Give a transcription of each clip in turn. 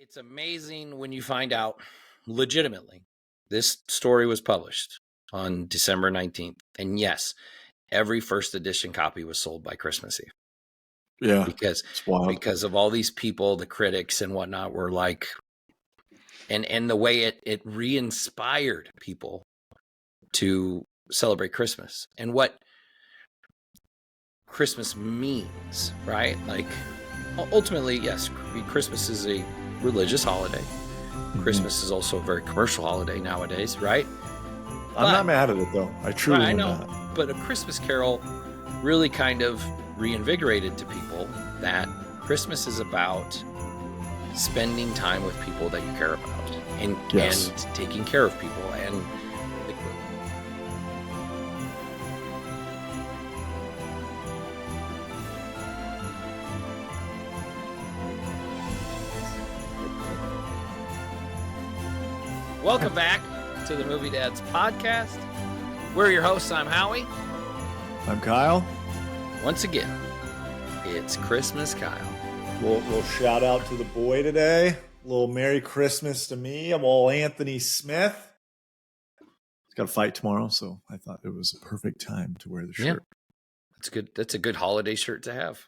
It's amazing when you find out legitimately this story was published on December 19th. And yes, every first edition copy was sold by Christmas Eve. Yeah. Because of all these people, the critics and whatnot were like, and the way it re-inspired people to celebrate Christmas and what Christmas means, right? Like ultimately, yes, Christmas is a religious holiday. Mm-hmm. Christmas is also a very commercial holiday nowadays, right? I'm not mad at it though. I truly am not. But A Christmas Carol really kind of reinvigorated to people that Christmas is about spending time with people that you care about and taking care of people and Welcome back to the Movie Dads podcast. We're your hosts. I'm Howie. I'm Kyle. Once again, it's Christmas Kyle. Little shout out to the boy today. A little Merry Christmas to me. I'm all Anthony Smith. He's got a fight tomorrow, so I thought it was a perfect time to wear the shirt. Yeah. That's good. That's a good holiday shirt to have.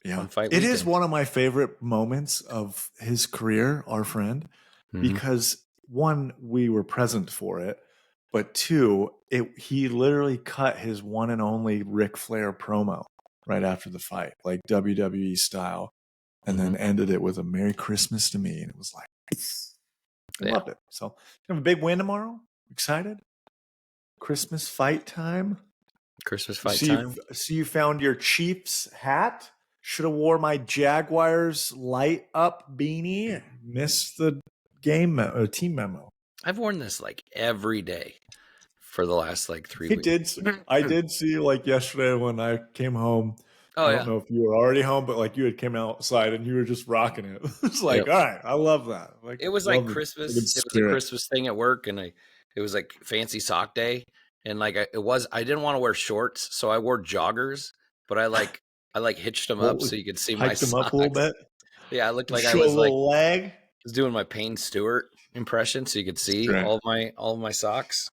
Yeah, it is one of my favorite moments of his career, our friend, because one, we were present for it, but two, he literally cut his one and only Ric Flair promo right after the fight, like WWE style, and then ended it with a Merry Christmas to me, and it was like, I loved it. So, you have a big win tomorrow. Excited? Christmas fight time. Christmas fight time. So you found your Chiefs hat. Should have wore my Jaguars light up beanie. Missed the team memo. I've worn this like every day for the last like 3 weeks. I did see like yesterday when I came home. Oh, I don't know if you were already home, but like you had came outside and you were just rocking it. It's like, all right, I love that. Like, it was like Christmas. It was a Christmas thing at work, and it was like fancy sock day, and like I didn't want to wear shorts, so I wore joggers, but I hitched them up so you could see my socks. Hiked them up a little bit. Yeah, I looked like I was like leg. I was doing my Payne Stewart impression, so you could see all of my socks.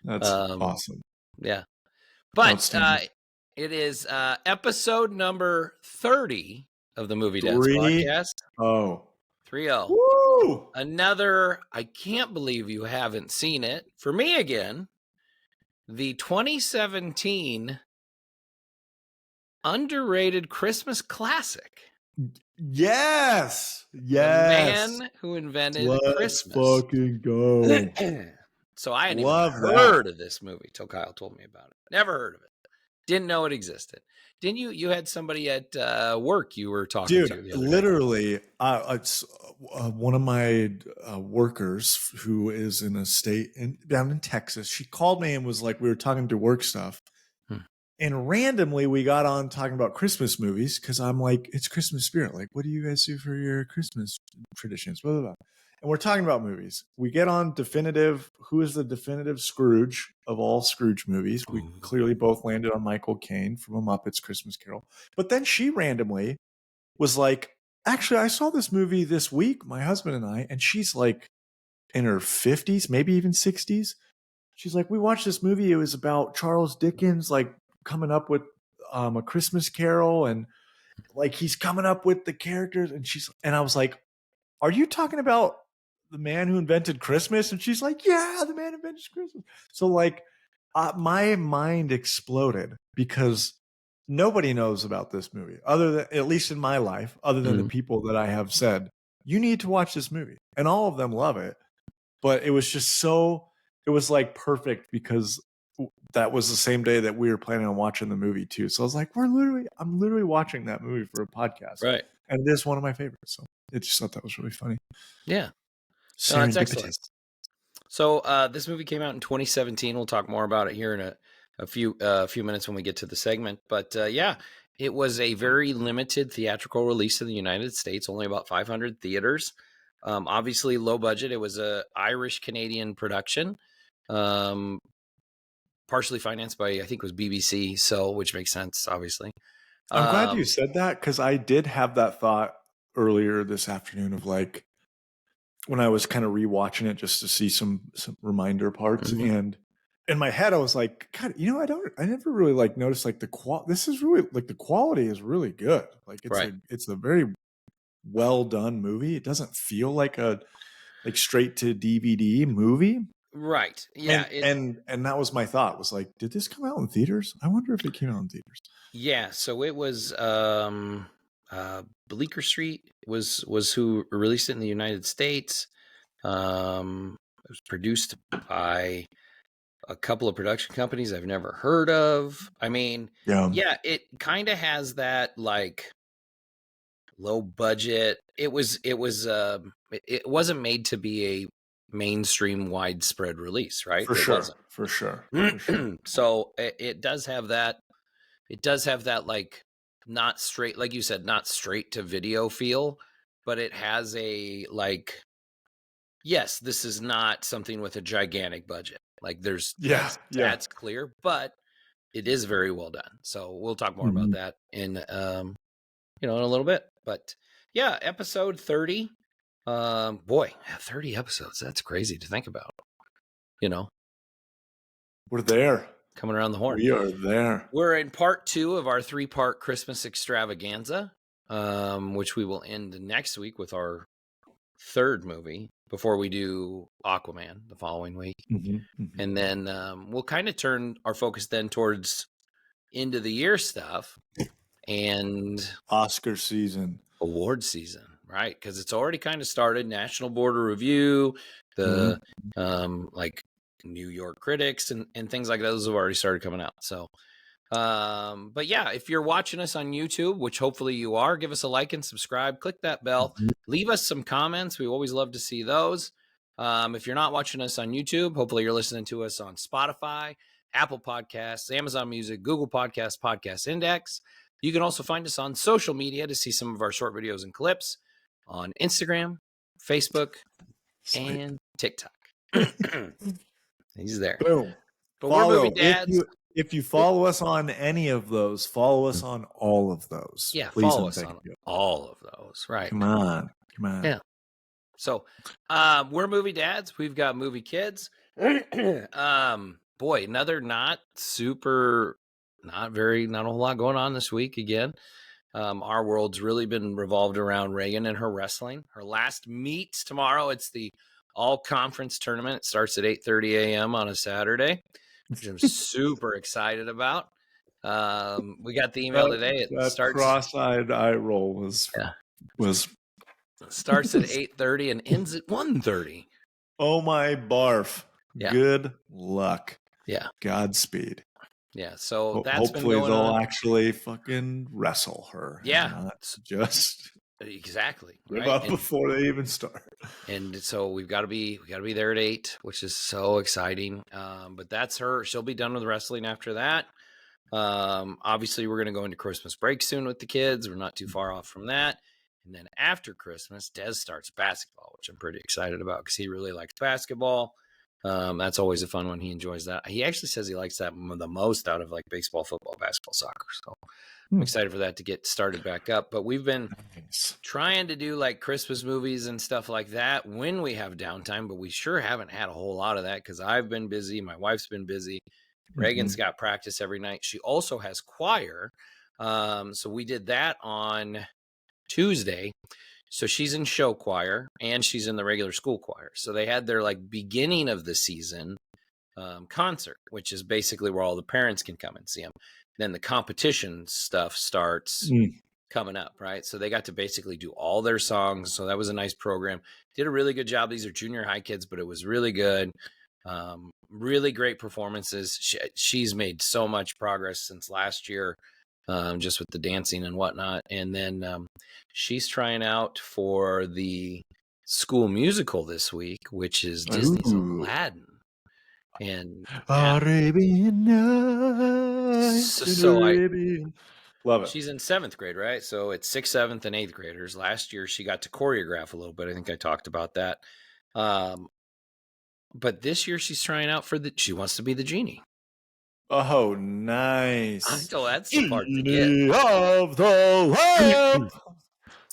That's awesome. Yeah, but it is episode number 30 of the Movie Dads podcast. 30. Woo! Another. I can't believe you haven't seen it. For me again, the 2017 underrated Christmas classic. Yes. The man who invented Christmas. Let's fucking go. So I hadn't even heard of this movie till Kyle told me about it. Never heard of it. Didn't know it existed. Didn't you? You had somebody at work you were talking to. Dude, literally, it's one of my workers who is in a state down in Texas. She called me and was like, we were talking to work stuff. And randomly, we got on talking about Christmas movies because I'm like, it's Christmas spirit. Like, what do you guys do for your Christmas traditions? Blah, blah, blah. And we're talking about movies. We get on who is the definitive Scrooge of all Scrooge movies? We clearly both landed on Michael Caine from A Muppet's Christmas Carol. But then she randomly was like, actually, I saw this movie this week, my husband and I, and she's like in her 50s, maybe even 60s. She's like, we watched this movie. It was about Charles Dickens, like, coming up with A Christmas Carol, and like he's coming up with the characters, and I was like, are you talking about the man who invented Christmas? And she's like, yeah, the man who invented Christmas. So like my mind exploded because nobody knows about this movie other than, at least in my life, other than the people that I have said, you need to watch this movie, and all of them love it. But it was just it was like perfect because that was the same day that we were planning on watching the movie too. So I was like, I'm literally watching that movie for a podcast. Right. And it is one of my favorites. So I just thought that was really funny. Yeah. No, that's excellent. So this movie came out in 2017. We'll talk more about it here in a few minutes when we get to the segment. But yeah, it was a very limited theatrical release in the United States, only about 500 theaters. Obviously low budget. It was a Irish-Canadian production. Partially financed by, I think it was BBC, which makes sense, obviously. I'm glad you said that because I did have that thought earlier this afternoon of like, when I was kind of rewatching it just to see some reminder parts. And in my head, I was like, God, I never really like noticed like this is really like the quality is really good. Like it's a very well done movie. It doesn't feel like a straight to DVD movie. Right. Yeah. And that was my thought, was like, did this come out in theaters? I wonder if it came out in theaters. Yeah. So it was Bleecker Street was who released it in the United States. It was produced by a couple of production companies I've never heard of. I mean, yeah, it kind of has that like low budget. It wasn't made to be a mainstream widespread release, right? For sure. So it does have that. It does have that like not straight, like you said, not straight to video feel, but it has a like, yes, this is not something with a gigantic budget. Like that's clear, but it is very well done. So we'll talk more about that in in a little bit. But yeah, episode 30. Boy, 30 episodes. That's crazy to think about. We're there. Coming around the horn. We are there. We're in part 2 of our 3-part Christmas extravaganza, which we will end next week with our 3rd movie before we do Aquaman the following week. And then we'll kind of turn our focus then towards end of the year stuff and Oscar season, award season, right? Because it's already kind of started. National Board of Review, the like New York critics and things like those have already started coming out. So but yeah, if you're watching us on YouTube, which hopefully you are, give us a like and subscribe, click that bell, leave us some comments. We always love to see those. If you're not watching us on YouTube, hopefully you're listening to us on Spotify, Apple Podcasts, Amazon Music, Google Podcasts, Podcast Index. You can also find us on social media to see some of our short videos and clips on Instagram, Facebook, and TikTok. He's there. Boom. But we're movie dads. If you follow us on any of those, follow us on all of those. Yeah, please, follow us on all of those. Right. Come on. Yeah. So we're movie dads. We've got movie kids. Boy, another not a whole lot going on this week again. Our world's really been revolved around Reagan and her wrestling. Her last meet tomorrow. It's the all-conference tournament. It starts at 8:30 a.m. on a Saturday, which I'm super excited about. We got the email today. It starts cross-eyed eye roll was starts at 8:30 and ends at 1:30. Oh my barf. Yeah. Good luck. Yeah. Godspeed. Yeah. So that's hopefully been going they'll on. actually fucking wrestle her. Yeah. Not just exactly give up before they even start. And so we got to be there at 8, which is so exciting. But that's her. She'll be done with wrestling after that. Obviously we're going to go into Christmas break soon with the kids. We're not too far off from that. And then after Christmas, Des starts basketball, which I'm pretty excited about because he really likes basketball. That's always a fun one. He enjoys that. He actually says he likes that the most out of like baseball, football, basketball, soccer. So I'm excited for that to get started back up. But we've been trying to do like Christmas movies and stuff like that when we have downtime, but we sure haven't had a whole lot of that because I've been busy. My wife's been busy. Reagan's got practice every night. She also has choir. So we did that on Tuesday. So she's in show choir and she's in the regular school choir. So they had their like beginning of the season concert, which is basically where all the parents can come and see them. Then the competition stuff starts coming up, right? So they got to basically do all their songs. So that was a nice program. Did a really good job. These are junior high kids, but it was really good. Really great performances. She's made so much progress since last year. Just with the dancing and whatnot. And then she's trying out for the school musical this week, which is Disney's Aladdin. And Arabian Nights. Love it. She's in 7th grade, right? So it's 6th, 7th, and 8th graders. Last year she got to choreograph a little bit. I think I talked about that. But this year she's trying out she wants to be the genie. Oh, nice. So that's the part to get. Of the lamp.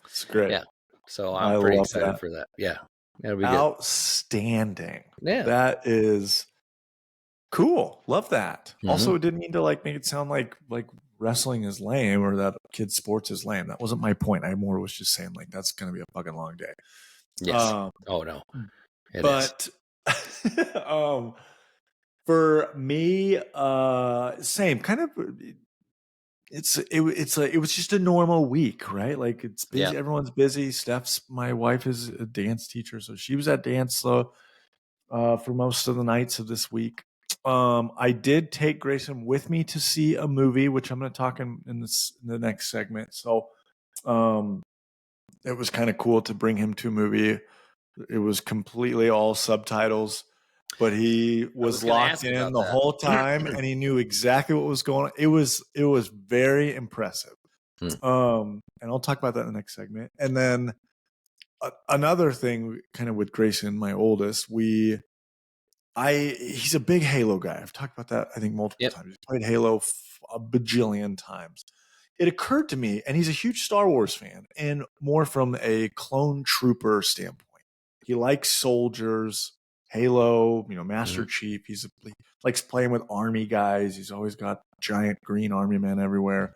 It's great. Yeah. So I'm pretty excited for that. Yeah. That'll be good. Outstanding. Yeah. That is cool. Love that. Mm-hmm. Also, it didn't mean to like make it sound like wrestling is lame or that kids sports is lame. That wasn't my point. I more was just saying like that's gonna be a fucking long day. Yes. Oh no. But for me, same kind of. It was just a normal week, right? Like it's busy. Yeah. Everyone's busy. My wife is a dance teacher, so she was at dance for most of the nights of this week. I did take Grayson with me to see a movie, which I'm going to talk in the next segment. So, it was kind of cool to bring him to a movie. It was completely all subtitles, but he was locked in the whole time, and he knew exactly what was going on. It was very impressive. And I'll talk about that in the next segment. And then another thing, kind of with Grayson, my oldest, he's a big Halo guy. I've talked about that, I think, multiple times. He's played Halo a bajillion times. It occurred to me, and he's a huge Star Wars fan, and more from a clone trooper standpoint. He likes soldiers, Halo, Master Chief. He likes playing with army guys. He's always got giant green army men everywhere.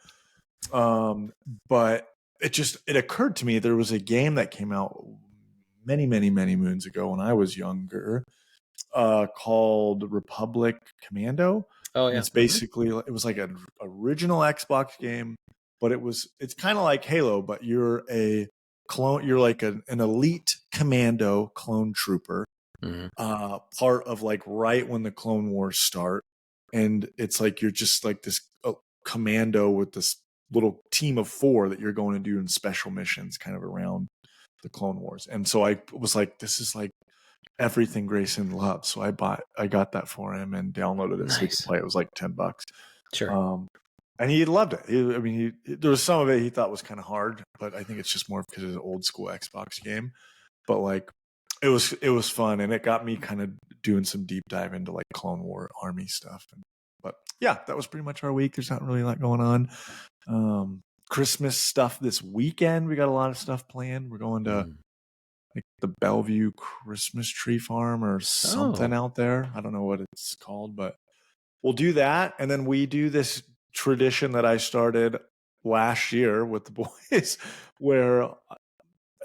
But it occurred to me there was a game that came out many, many, many moons ago when I was younger, called Republic Commando. Oh yeah. And it's basically it was like an original Xbox game, but it's kind of like Halo, but you're a clone. You're like an elite commando clone trooper, part of like right when the Clone Wars start, and it's like you're just like this commando with this little team of 4 that you're going to do in special missions, kind of around the Clone Wars. And so I was like, this is like everything Grayson loves. So I got that for him and downloaded it so he could play. It was like $10. Sure. And he loved it. There was some of it he thought was kind of hard, but I think it's just more because it's an old school Xbox game. But like, it was fun, and it got me kind of doing some deep dive into like Clone War Army stuff. But yeah, that was pretty much our week. There's not really a lot going on. Christmas stuff this weekend. We got a lot of stuff planned. We're going to like the Bellevue Christmas Tree Farm or something out there. I don't know what it's called, but we'll do that. And then we do this tradition that I started last year with the boys where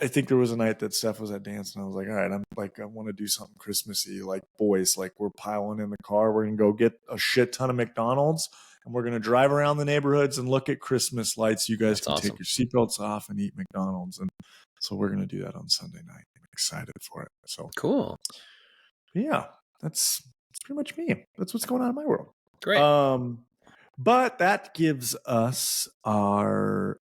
I think there was a night that Steph was at dance and I was like, all right, I want to do something Christmassy, like boys, like we're piling in the car. We're going to go get a shit ton of McDonald's and we're going to drive around the neighborhoods and look at Christmas lights. You guys can take your seatbelts off and eat McDonald's. And so we're going to do that on Sunday night. I'm excited for it. So cool. Yeah, that's pretty much me. That's what's going on in my world. Great. But that gives us our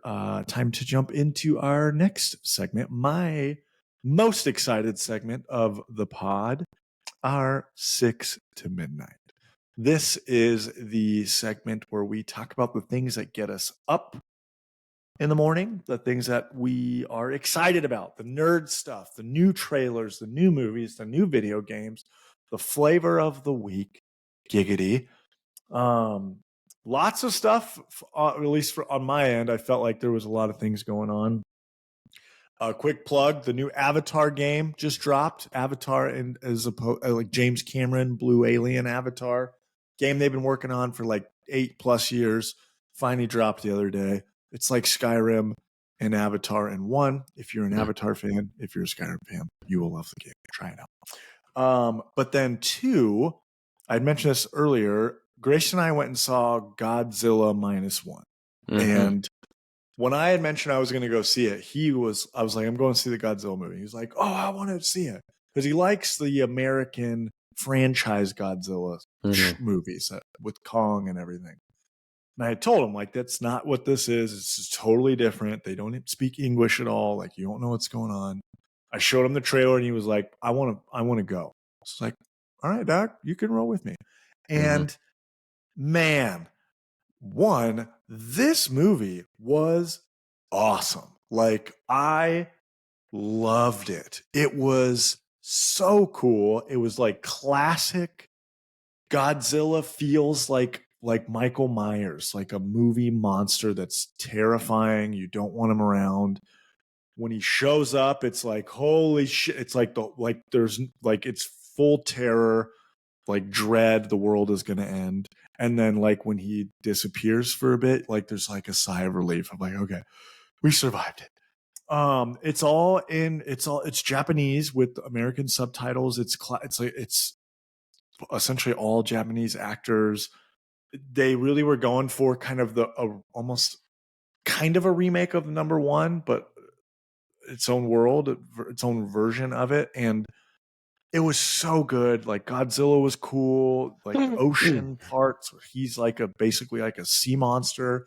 time to jump into our next segment, my most excited segment of the pod, our 6 to Midnight. This is the segment where we talk about the things that get us up in the morning, the things that we are excited about, the nerd stuff, the new trailers, the new movies, the new video games, the flavor of the week, giggity. Lots of stuff, at least on my end. I felt like there was a lot of things going on. A quick plug: the new Avatar game just dropped. Avatar, and like James Cameron Blue Alien Avatar game they've been working on for like 8+ years. Finally dropped the other day. It's like Skyrim and Avatar in one. If you're an Avatar fan, if you're a Skyrim fan, you will love the game. Try it out. But then 2, I'd mentioned this earlier. Grace and I went and saw Godzilla -1. And when I had mentioned I was going to go see it, I was like, I'm going to see the Godzilla movie. He was like, oh, I want to see it. Because he likes the American franchise Godzilla movies with Kong and everything. And I told him, like, that's not what this is. It's just totally different. They don't speak English at all. Like, you don't know what's going on. I showed him the trailer and he was like, I want to go. I was like, all right, Doc, you can roll with me. And man, this movie was awesome. Like, I loved it. It was so cool. It was like classic Godzilla. Feels like Michael Myers, like a movie monster that's terrifying. You don't want him around. when he shows up, it's like, holy shit. It's like there's like, it's full terror, like dread, the world is going to end. And then like when he disappears for a bit, like there's like a sigh of relief. I'm like, okay, we survived it. It's Japanese with American subtitles. It's essentially all Japanese actors. They really were going for kind of almost kind of a remake of number one, but its own world, its own version of it. And it was so good. Like Godzilla was cool. Like the ocean parts, he's like basically like a sea monster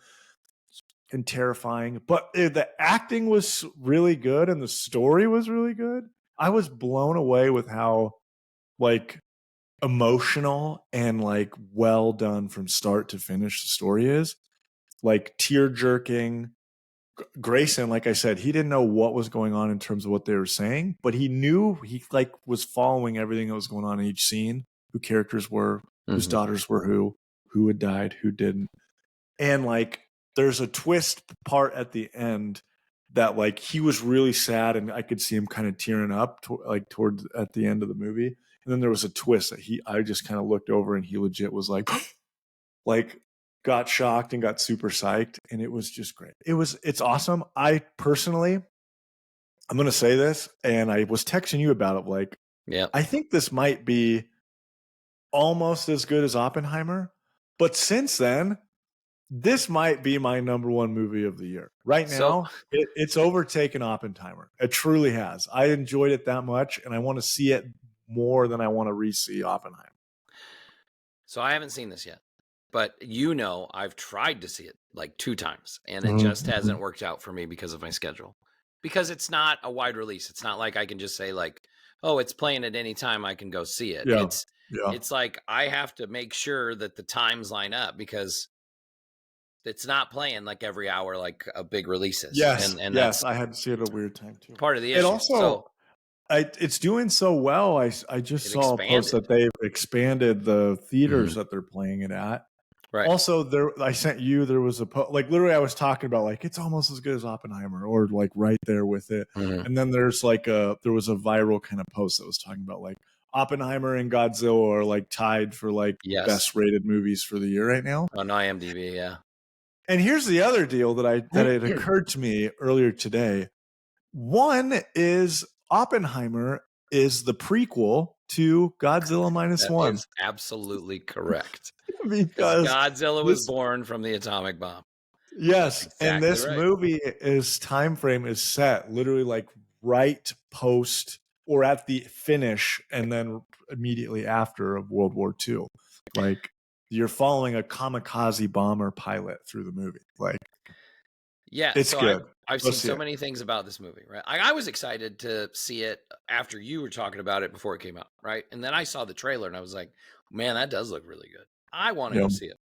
and terrifying. But the acting was really good and the story was really good. I was blown away with how like emotional and like well done from start to finish the story is. Like tear jerking. Grayson, like I said, he didn't know what was going on in terms of what they were saying, but he knew he like was following everything that was going on in each scene, who characters were, whose daughters were who had died, who didn't. And like there's a twist part at the end that like he was really sad and I could see him kind of tearing up toward at the end of the movie. And then there was a twist that I just kind of looked over and he legit was like like got shocked and got super psyched, and it was just great. It's awesome. I'm going to say this, and I was texting you about it. Like, yeah, I think this might be almost as good as Oppenheimer, but since then, this might be my number one movie of the year. Right now, it's overtaken Oppenheimer. It truly has. I enjoyed it that much, and I want to see it more than I want to re-see Oppenheimer. So I haven't seen this yet. But I've tried to see it like 2 times, and it just hasn't worked out for me because of my schedule. Because it's not a wide release. It's not like I can just say like, oh, it's playing at any time, I can go see it. Yeah. It's like I have to make sure that the times line up because it's not playing like every hour like a big release is. Yes, and yes, that's I had to see it at a weird time too. part of the It issue. also, it's doing so well. I just saw a post that they've expanded the theaters that they're playing it at. Right. Also, I sent you. There was like literally I was talking about like it's almost as good as Oppenheimer or like right there with it. And then there was a viral kind of post that was talking about like Oppenheimer and Godzilla are like tied for like best rated movies for the year right now on IMDb. Yeah. And here's the other deal that it occurred to me earlier today. One is Oppenheimer is the prequel to Godzilla -1. That is absolutely correct. Because Godzilla was born from the atomic bomb. Yes, exactly. And this movie time frame is set literally like right post or at the finish and then immediately after of World War II. Like you're following a kamikaze bomber pilot through the movie. Like, yeah, it's good. I've seen so many things about this movie, right? I was excited to see it after you were talking about it before it came out, right? And then I saw the trailer and I was like, man, that does look really good. I want to go see it.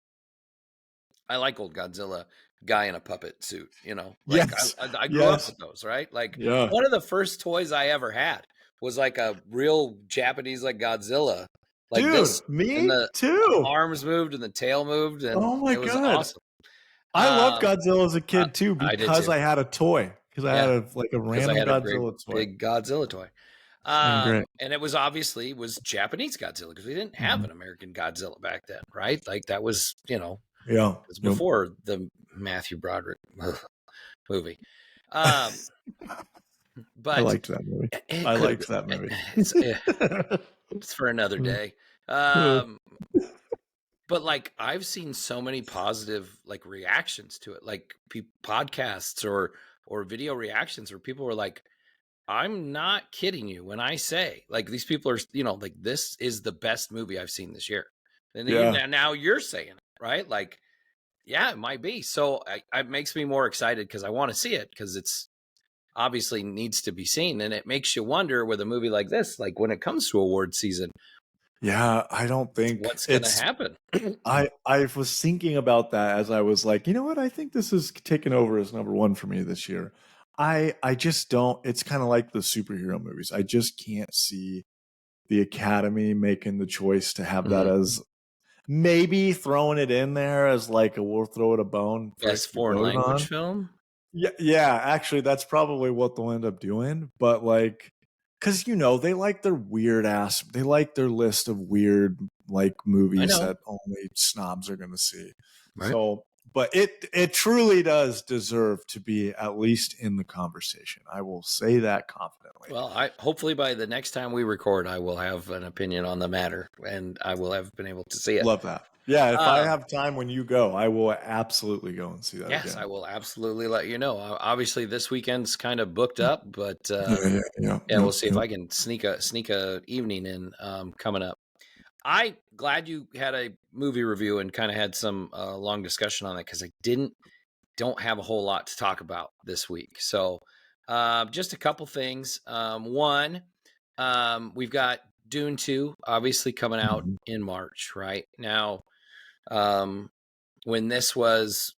I like old Godzilla guy in a puppet suit, Like yes. I grew up with those, right? Like one of the first toys I ever had was like a real Japanese like Godzilla. Like this, me and the too. arms moved and the tail moved, and it was awesome. I loved Godzilla as a kid too because I had a toy. Because I had a random Godzilla toy, big Godzilla toy. And it was obviously Japanese Godzilla because we didn't have an American Godzilla back then, right? Like that was it was before the Matthew Broderick movie. But I liked that movie. I liked that movie. It's for another day. But like I've seen so many positive like reactions to it, like podcasts or video reactions where people were like, I'm not kidding you when I say like these people are, like this is the best movie I've seen this year. And now you're saying it, right? Like, yeah, it might be. So it makes me more excited because I want to see it because it's obviously needs to be seen. And it makes you wonder with a movie like this, like when it comes to award season. Yeah, I don't think what's going to happen. I was thinking about that as I was like, you know what? I think this is taken over as number one for me this year. I just don't. It's kind of like the superhero movies. I just can't see the Academy making the choice to have that as maybe throwing it in there as like we'll throw it a bone. Best foreign language film. Yeah, actually, that's probably what they'll end up doing. But like, because they like they like their list of weird like I movies know, that only snobs are going to see. right? So, but it truly does deserve to be at least in the conversation. I will say that confidently. Well, I hopefully by the next time we record, I will have an opinion on the matter, and I will have been able to see it. Love that. Yeah, if I Um, have time when you go, I will absolutely go and see that yes, again. I will absolutely let you know. Obviously, this weekend's kind of booked up, but yeah, we'll see if Yeah. I can sneak a evening in coming up. I glad you had a movie review and kind of had some long discussion on it because I don't have a whole lot to talk about this week. So just a couple things. One, we've got Dune 2 obviously coming out Mhm. in March, right? Now, um, when this was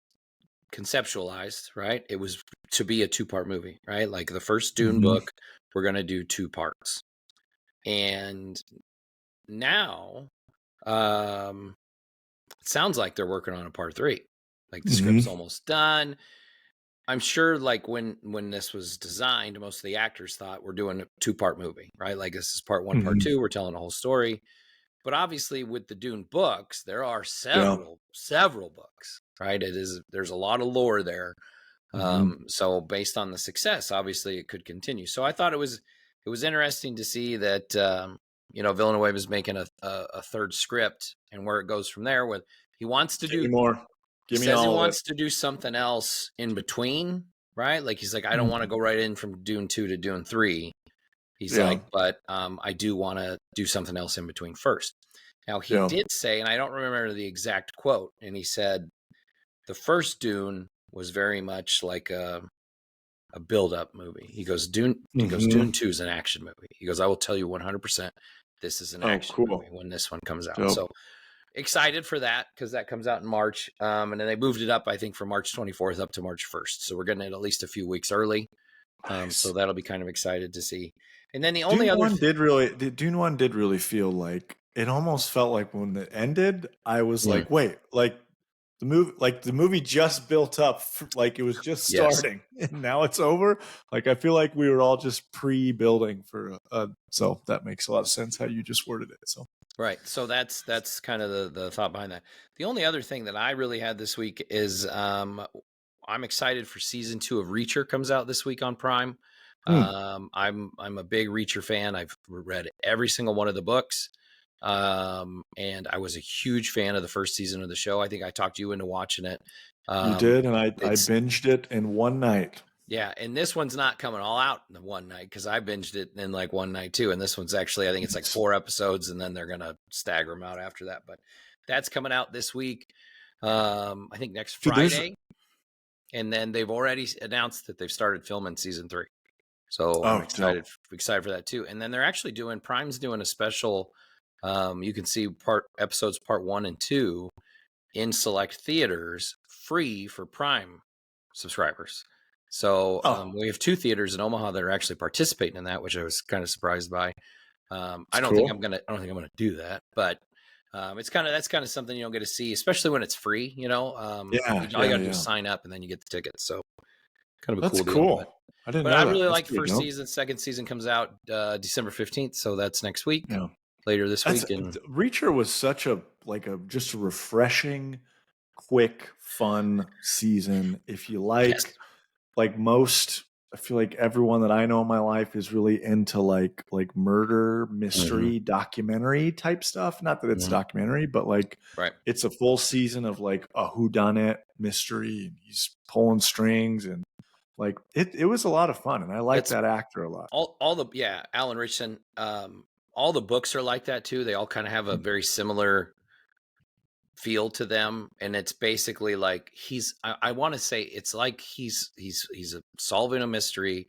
conceptualized, right, it was to be a two-part movie, right? Like the first Dune Mhm. book, we're going to do two parts. And now, um, it sounds like they're working on a part three. Like the script's Mhm. almost done. I'm sure like when this was designed, most of the actors thought we're doing a two-part movie, right? Like this is part one, part Mhm. two, we're telling a whole story. But obviously with the Dune books, there are Yeah. several books, right? There's a lot of lore there. Mhm. So based on the success, obviously it could continue. So I thought it was interesting to see that Villeneuve is making a third script and where it goes from there. With he wants to Give me do more. he Give me says he all of it. wants to do something else in between, right? Like he's like, I don't want to Mhm. go right in from Dune 2 to Dune 3. He's Yeah. like, but I do want to do something else in between first. Now he Yeah. did say, and I don't remember the exact quote, and he said the first Dune was very much like a build-up movie. Dune Mhm. 2 is an action movie. He goes, I will tell you 100% this is an Oh, action movie cool. when this one comes out. Dope. So excited for that because that comes out in March. And then they moved it up, I think, from March 24th up to March 1st. So we're getting it at least a few weeks early. So Nice. that'll be kind of excited to see. And then the only Dune other, 1 did really Dune 1 did really feel like it almost felt like when it ended, I was Mm, like, wait, like the movie just built up like it was just yes, starting and now it's over. Like I feel like we were all just pre-building for so that makes a lot of sense how you just worded it. So right. So that's kind of the thought behind that. The only other thing that I really had this week is I'm excited for season 2 of Reacher comes out this week on Prime. hmm. I'm a big Reacher fan. I've read every single one of the books. And I was a huge fan of the first season of the show. I think I talked you into watching it. You Um, did, and I it's binged it in one night. Yeah, and this one's not coming all out in the one night because I binged it in like one night too. And this one's actually, I think it's like 4 episodes, and then they're gonna stagger them out after that. But that's coming out this week. I think next Dude, there's Friday, and then they've already announced that they've started filming season 3. So I'm oh dope. excited for that too. And then they're actually doing Prime's doing a special. You can see episodes part 1 and 2 in select theaters free for Prime subscribers. So Oh, we have 2 theaters in Omaha that are actually participating in that, which I was kind of surprised by. it's cool. I don't think I'm gonna do that, but that's kind of something you don't get to see, especially when it's free. Yeah, All you yeah, got to do is yeah. sign up and then you get the tickets. So kind of a That's cool deal. But cool. I didn't but know I that. really That's like the pretty first dope. season. Second season comes out December 15th, so that's next week, Yeah. later this That's week, and Reacher was such a like a just a refreshing, quick, fun season. If you yes. like most, I feel like everyone that I know in my life is really into like murder Hmm. mystery documentary type stuff. Not that it's a Hmm. documentary, but like Right. it's a full season of like a whodunit mystery and he's pulling strings and like it was a lot of fun and I like It's that actor a lot. all the yeah, Alan Richardson. All the books are like that too. They all kind of have a very similar feel to them, and it's basically like I want to say it's like he's solving a mystery.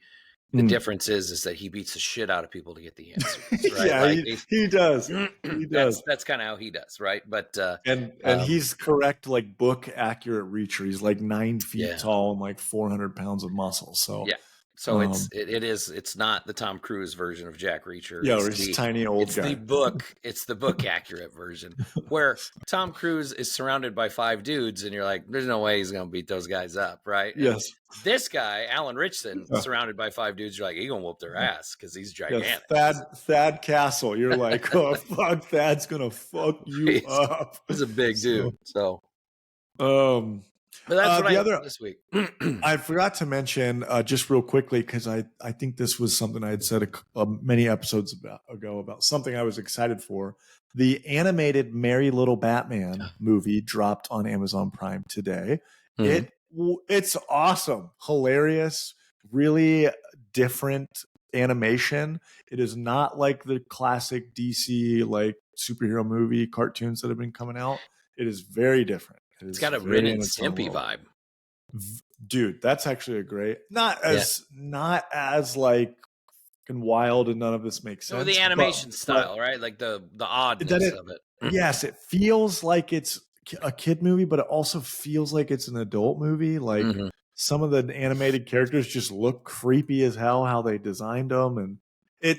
The Mm. difference is that he beats the shit out of people to get the answers, right? Yeah, Like he does. He does. that's kind of how he does, right? But And um, he's correct, like book accurate reacher. He's like 9 feet yeah, tall and like 400 pounds of muscle. So yeah. So it's not the Tom Cruise version of Jack Reacher. Yeah, It's or he's a tiny old guy. It's the book accurate version where Tom Cruise is surrounded by 5 dudes and you're like, there's no way he's going to beat those guys up, right? And Yes. this guy, Alan Richson, surrounded by 5 dudes, you're like, he's going to whoop their ass because he's gigantic. Thad Castle. You're like, oh, fuck, Thad's going to fuck you up. He's a big dude. So, but that's what this week. I forgot to mention just real quickly, because I think this was something I had said many episodes ago about something I was excited for. The animated Merry Little Batman movie dropped on Amazon Prime today. It's awesome, hilarious, really different animation. It is not like the classic DC like superhero movie cartoons that have been coming out. It is very different. It's got a Ren and Stimpy vibe. Dude, that's actually a great, not as like wild, and none of this makes sense. So the animation style, right? Like the oddness of it. Yes, it feels like it's a kid movie, but it also feels like it's an adult movie. Like some of the animated characters just look creepy as hell, how they designed them. And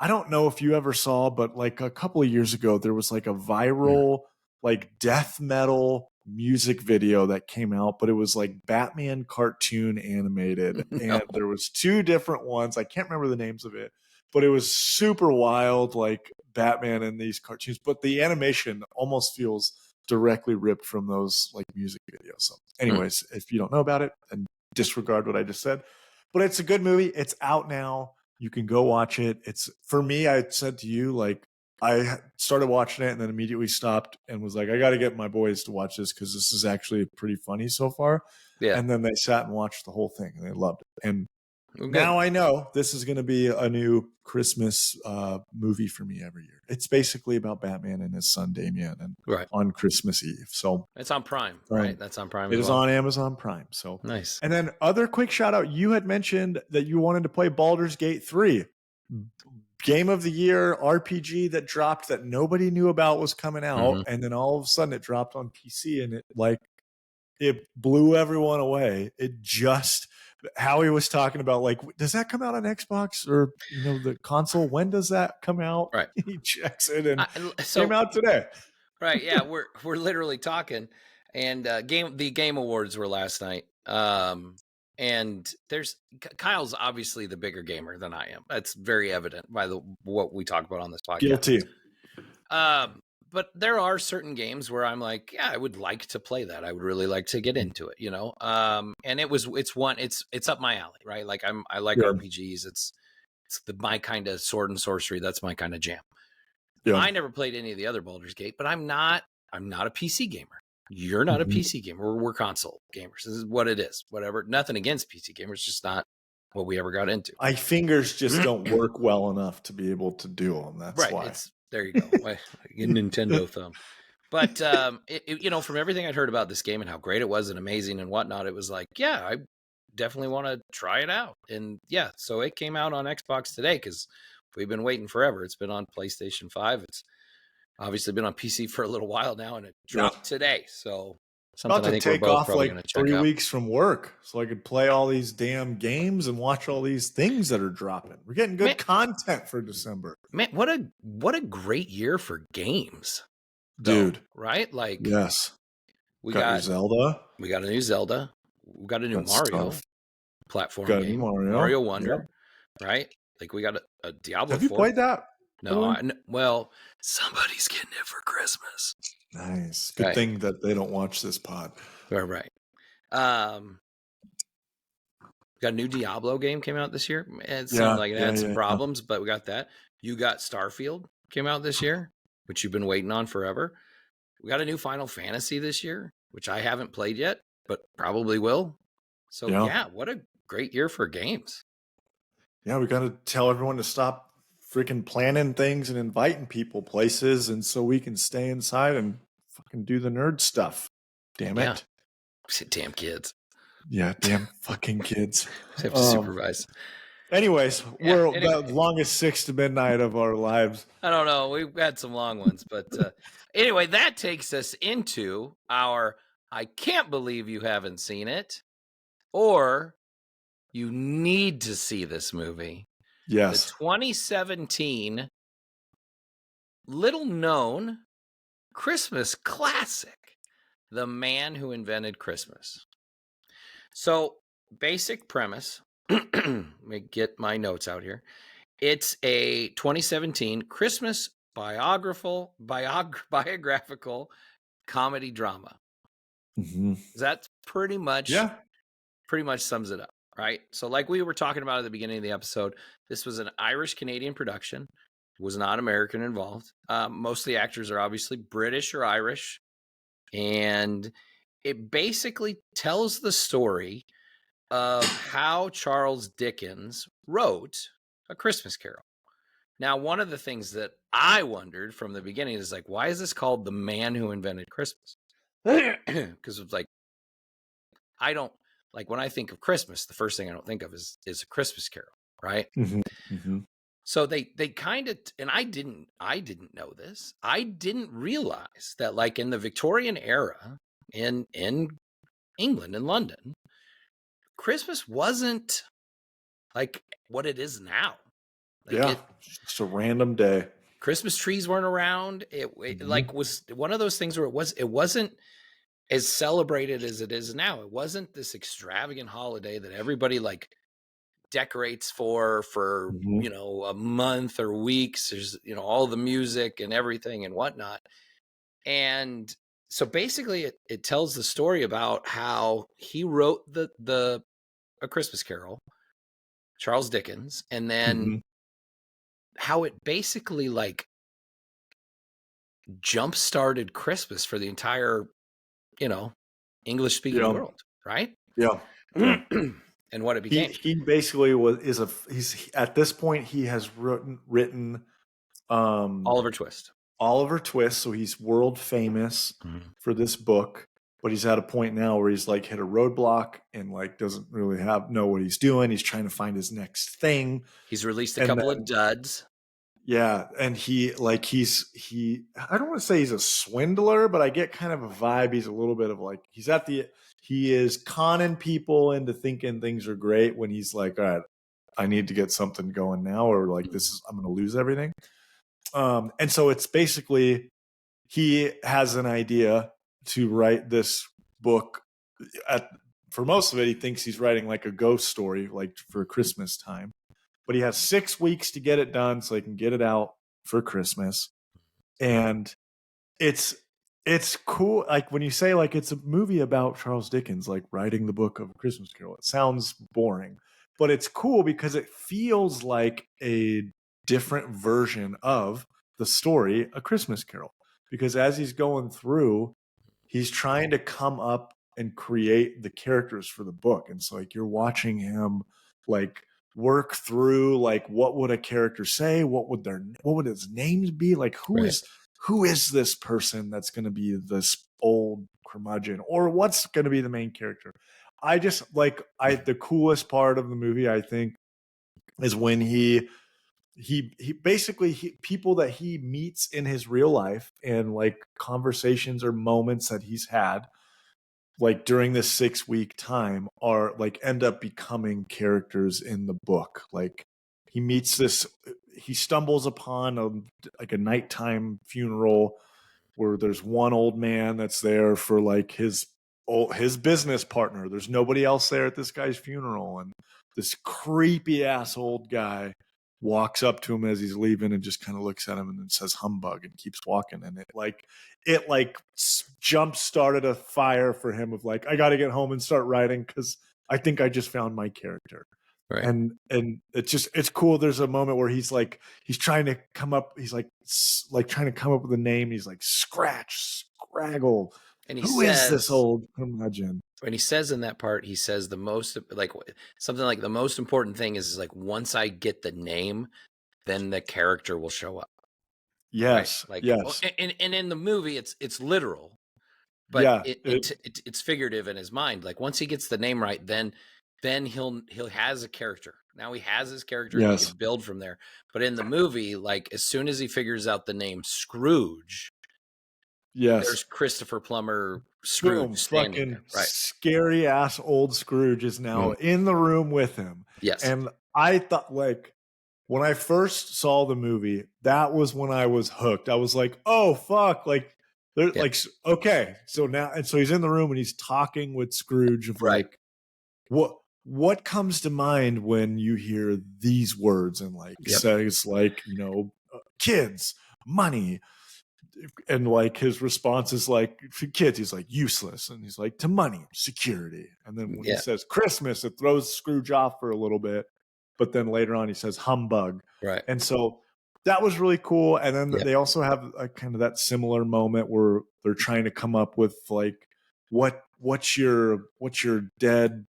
I don't know if you ever saw, but like a couple of years ago, there was like a viral like death metal music video that came out, but it was like Batman cartoon animated. And there was 2 different ones. I can't remember the names of it, but it was super wild, like Batman in these cartoons, but the animation almost feels directly ripped from those like music videos. So anyways, if you don't know about it, then disregard what I just said, but it's a good movie. It's out now. You can go watch it. It's, for me, I said to you, like, I started watching it and then immediately stopped and was like, I got to get my boys to watch this because this is actually pretty funny so far. Yeah. And then they sat and watched the whole thing and they loved it. And now I know this is going to be a new Christmas movie for me every year. It's basically about Batman and his son Damian, and on Christmas Eve. So it's on Prime, right? That's on Prime. It is on Amazon Prime. So nice. And then other quick shout out. You had mentioned that you wanted to play Baldur's Gate 3. Game of the Year RPG that dropped that nobody knew about was coming out, and then all of a sudden it dropped on PC, and it blew everyone away. It just, Howie was talking about, like, does that come out on Xbox or the console? When does that come out? Right. He checks it and came out today. Right. Yeah, we're literally talking, and the Game Awards were last night. And Kyle's obviously the bigger gamer than I am. That's very evident by what we talk about on this podcast. Guilty. But there are certain games where I'm like, yeah, I would like to play that. I would really like to get into it, And it's up my alley, right? Like I like RPGs. It's my kind of sword and sorcery. That's my kind of jam. Yeah. I never played any of the other Baldur's Gate, but I'm not a PC gamer. You're not a PC gamer. We're console gamers. This is what it is. Whatever. Nothing against PC gamers, just not what we ever got into. My fingers just don't work well enough to be able to do them. That's why. There you go. Nintendo thumb. But from everything I'd heard about this game and how great it was and amazing and whatnot, it was like, yeah, I definitely want to try it out. And yeah, so it came out on Xbox today because we've been waiting forever. It's been on PlayStation 5. It's obviously been on PC for a little while now, and it dropped today. So something I think we're both probably going to check out. 3 weeks from work, so I could play all these damn games and watch all these things that are dropping. We're getting good content for December. Man, what a great year for games, dude. Right? Like, yes, we got Zelda. We got a new Zelda. We got a new Mario platform game. Mario Wonder, right? Like, we got a Diablo. Have you played that? No, well, somebody's getting it for Christmas. Nice. Good thing that they don't watch this pod. Right. Got a new Diablo game came out this year. It seemed like it had some problems, but we got that. You got Starfield came out this year, which you've been waiting on forever. We got a new Final Fantasy this year, which I haven't played yet, but probably will. So yeah, what a great year for games. Yeah, we got to tell everyone to stop freaking planning things and inviting people places, and so we can stay inside and fucking do the nerd stuff. Damn it. Damn kids. Yeah, damn fucking kids. Have to supervise. Anyways, we're the longest 6 to midnight of our lives. I don't know. We've had some long ones, but anyway, that takes us into our I can't believe you haven't seen it, or You need to see this movie. Yes. The 2017 little known Christmas classic, The Man Who Invented Christmas. So, basic premise, let me get my notes out here. It's a 2017 Christmas biographical comedy drama. Mm-hmm. That's pretty much sums it up, right? So like we were talking about at the beginning of the episode, this was an Irish-Canadian production. Was not American involved. Most of the actors are obviously British or Irish. And it basically tells the story of how Charles Dickens wrote A Christmas Carol. Now, one of the things that I wondered from the beginning is like, why is this called The Man Who Invented Christmas? Because it's like, I don't, like when I think of Christmas, the first thing I don't think of is A Christmas Carol, right? Mm-hmm. Mm-hmm. So they kind of, and I didn't know this. I didn't realize that like in the Victorian era in England and London, Christmas wasn't like what it is now. Like just a random day. Christmas trees weren't around. It like was one of those things where it wasn't as celebrated as it is now. It wasn't this extravagant holiday that everybody like decorates for you know, a month or weeks. There's, you know, all the music and everything and whatnot. And so basically it tells the story about how he wrote the A Christmas Carol, Charles Dickens, and then how it basically like jump started Christmas for the entire, you know, English speaking world, right? Yeah. And what it became. He basically he's at this point he has written Oliver Twist. So he's world famous for this book, but he's at a point now where he's like hit a roadblock and like doesn't really know what he's doing. He's trying to find his next thing. He's released a couple of duds. Yeah, and he I don't want to say he's a swindler, but I get kind of a vibe he's a little bit of like he is conning people into thinking things are great when he's like, all right, I need to get something going now, or like I'm going to lose everything. And so it's basically he has an idea to write this book. For most of it, he thinks he's writing like a ghost story, like for Christmas time. But he has 6 weeks to get it done so he can get it out for Christmas. And it's cool. Like when you say like it's a movie about Charles Dickens, like writing the book of A Christmas Carol, it sounds boring, but it's cool because it feels like a different version of the story, A Christmas Carol. Because as he's going through, he's trying to come up and create the characters for the book. And so like you're watching him like work through like what would a character say, what would his names be, like who is this person that's going to be this old curmudgeon, or what's going to be the main character. I just like the coolest part of the movie I think is when he basically people that he meets in his real life and like conversations or moments that he's had like during this 6-week time are like end up becoming characters in the book. Like he stumbles upon a nighttime funeral where there's one old man that's there for like his business partner. There's nobody else there at this guy's funeral, and this creepy ass old guy walks up to him as he's leaving and just kind of looks at him and then says humbug and keeps walking. And it jump started a fire for him of like, I got to get home and start writing because I think I just found my character. Right. And it's cool. There's a moment where he's trying to come up. He's like trying to come up with a name. He's like Scraggle. And who is this old curmudgeon? And he says in that part, he says the most like something like the most important thing is like once I get the name, then the character will show up. Yes. Right? Like yes. And in the movie, it's literal, but it's figurative in his mind. Like once he gets the name right, then he'll has a character. Now he has his character and he can build from there. But in the movie, like as soon as he figures out the name Scrooge, there's Christopher Plummer Scrooge Boom, standing fucking there. Right. scary ass old Scrooge is now in the room with him. Yes. And I thought, like, when I first saw the movie, that was when I was hooked. I was like, oh fuck, like like okay. So now, and so he's in the room and he's talking with Scrooge of Right. like, what comes to mind when you hear these words, and like says like, you know, kids, money, and like his response is like, for kids he's like useless, and he's like, to money, security, and then when he says Christmas, it throws Scrooge off for a little bit, but then later on he says humbug, Right. and so that was really cool. And then they also have a kind of that similar moment where they're trying to come up with like what's your dead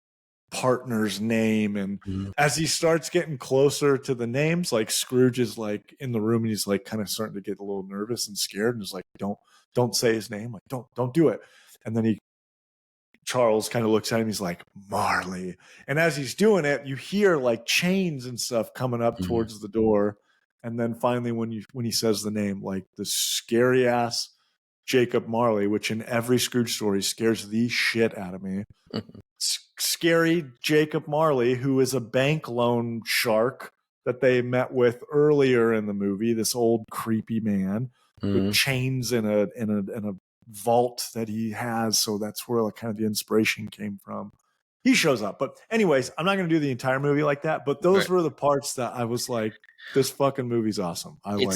partner's name, and as he starts getting closer to the names, like Scrooge is like in the room and he's like kind of starting to get a little nervous and scared, and is like, don't say his name, like don't do it. And then Charles kind of looks at him, he's like, Marley, and as he's doing it, you hear like chains and stuff coming up towards the door, and then finally when he says the name, like the scary ass Jacob Marley, which in every Scrooge story scares the shit out of me. Scary Jacob Marley, who is a bank loan shark that they met with earlier in the movie, this old creepy man with chains in a vault that he has. So that's where like kind of the inspiration came from. He shows up. But anyways, I'm not going to do the entire movie like that, but those were the parts that I was like, this fucking movie's awesome. I'm in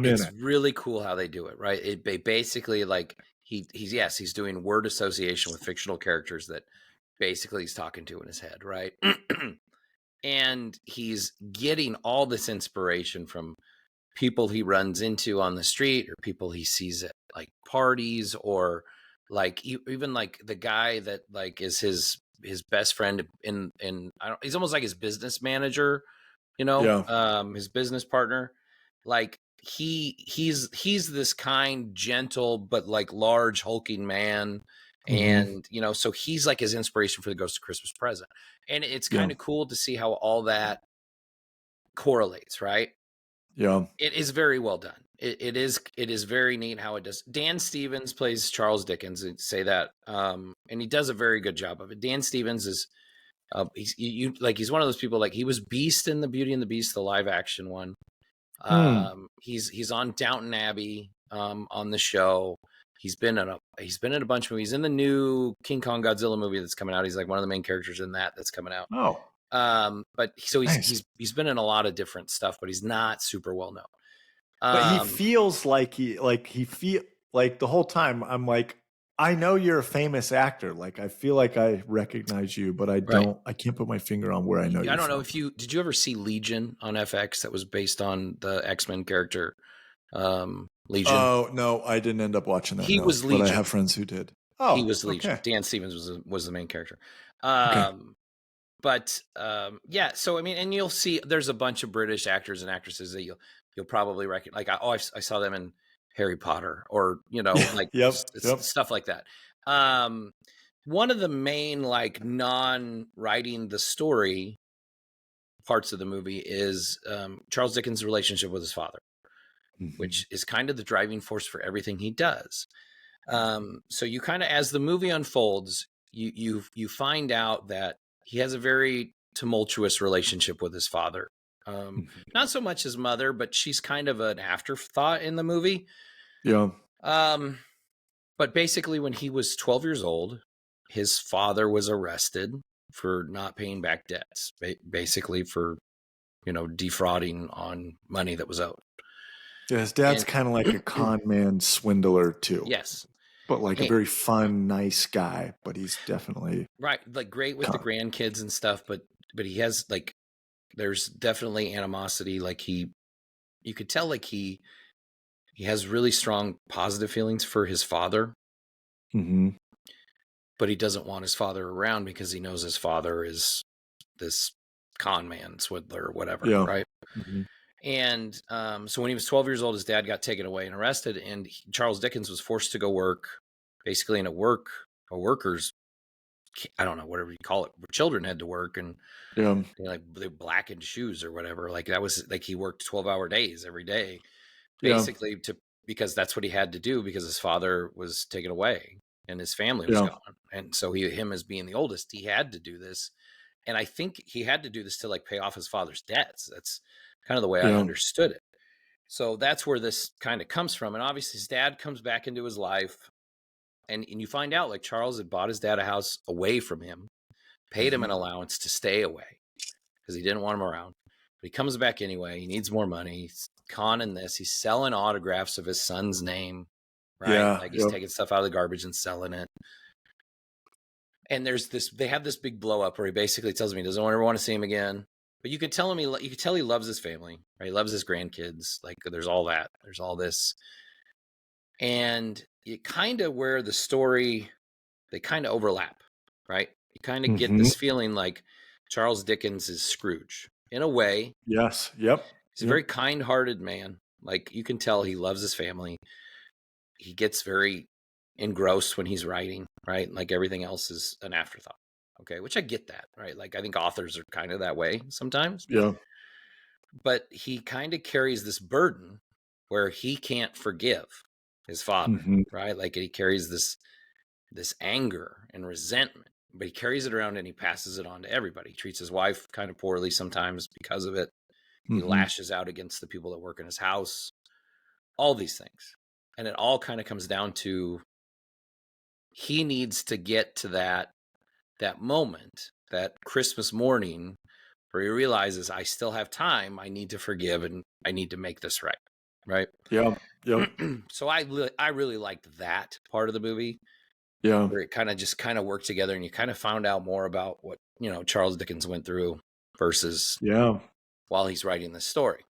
it. Really cool how they do it, right? It basically, like, he's doing word association with fictional characters that basically he's talking to in his head, right? And he's getting all this inspiration from people he runs into on the street, or people he sees at like parties, or like even like the guy that like is his best friend in he's almost like his business manager, you know, his business partner. Like he's this kind, gentle, but like large hulking man. And, you know, so he's like his inspiration for the Ghost of Christmas Present. And it's kind of cool to see how all that correlates, right? Yeah. It is very well done. It is very neat how it does. Dan Stevens plays Charles Dickens, and say that. And he does a very good job of it. Dan Stevens is he's one of those people, like he was Beast in the Beauty and the Beast, the live action one. He's on Downton Abbey on the show. He's been in a bunch of movies. In the new King Kong Godzilla movie that's coming out, he's like one of the main characters in that's coming out. But so he's been in a lot of different stuff, but he's not super well known. But he feels like he feel like the whole time I'm like, I know you're a famous actor. Like I feel like I recognize you, but I can't put my finger on where I know you. I don't know if did you ever see Legion on FX that was based on the X-Men character Legion? Oh no, I didn't end up watching that. He was Legion, but I have friends who did. Oh, he was Legion. Okay. Dan Stevens was the main character. But yeah, so I mean, and you'll see there's a bunch of British actors and actresses that you'll probably recognize. Like I saw them in Harry Potter, or you know, like stuff like that. One of the main like non-writing the story parts of the movie is Charles Dickens' relationship with his father, which is kind of the driving force for everything he does. So you kind of, as the movie unfolds, you find out that he has a very tumultuous relationship with his father. Not so much his mother, but she's kind of an afterthought in the movie. Yeah. But basically, when he was 12 years old, his father was arrested for not paying back debts, basically for, you know, defrauding on money that was owed. Yeah, his dad's kind of like a con man swindler too. Yes. But like a very fun, nice guy, but he's definitely like great with the grandkids and stuff, but he has like, there's definitely animosity. Like you could tell like he has really strong positive feelings for his father, but he doesn't want his father around because he knows his father is this con man, swindler, or whatever, right? And so when he was 12 years old, his dad got taken away and arrested, and Charles Dickens was forced to go work basically in a worker's, I don't know, whatever you call it, where children had to work, and you know, like they blackened shoes or whatever. Like that was like he worked 12-hour days every day, basically because that's what he had to do because his father was taken away. and his family was Yeah. gone. And so him as being the oldest, he had to do this. And I think he had to do this to like pay off his father's debts. That's kind of the way I Yeah. understood it. So that's where this kind of comes from. And obviously his dad comes back into his life, and you find out like Charles had bought his dad a house away from him, paid him an allowance to stay away because he didn't want him around. But he comes back anyway. He needs more money. He's conning this. He's selling autographs of his son's name, right? Yeah. Like he's taking stuff out of the garbage and selling it. And they have this big blow up where he basically tells me he doesn't ever want to see him again. But you could tell he loves his family, right? He loves his grandkids. Like there's all that. There's all this. And it kind of where the story, they kind of overlap, right? You kind of get this feeling like Charles Dickens is Scrooge in a way. Yes. Yep. He's a very kind-hearted man. Like you can tell he loves his family. He gets very engrossed when he's writing, right? Like everything else is an afterthought. Okay, which I get that, right? Like I think authors are kind of that way sometimes. Yeah. But he kind of carries this burden where he can't forgive his father, right? Like he carries this anger and resentment, but he carries it around and he passes it on to everybody. He treats his wife kind of poorly sometimes because of it. He lashes out against the people that work in his house, all these things. And it all kind of comes down to he needs to get to that moment, that Christmas morning where he realizes I still have time. I need to forgive and I need to make this right. Right. Yeah. Yeah. So I really liked that part of the movie. Yeah. Where it kind of worked together and you kind of found out more about what, Charles Dickens went through versus while he's writing this story.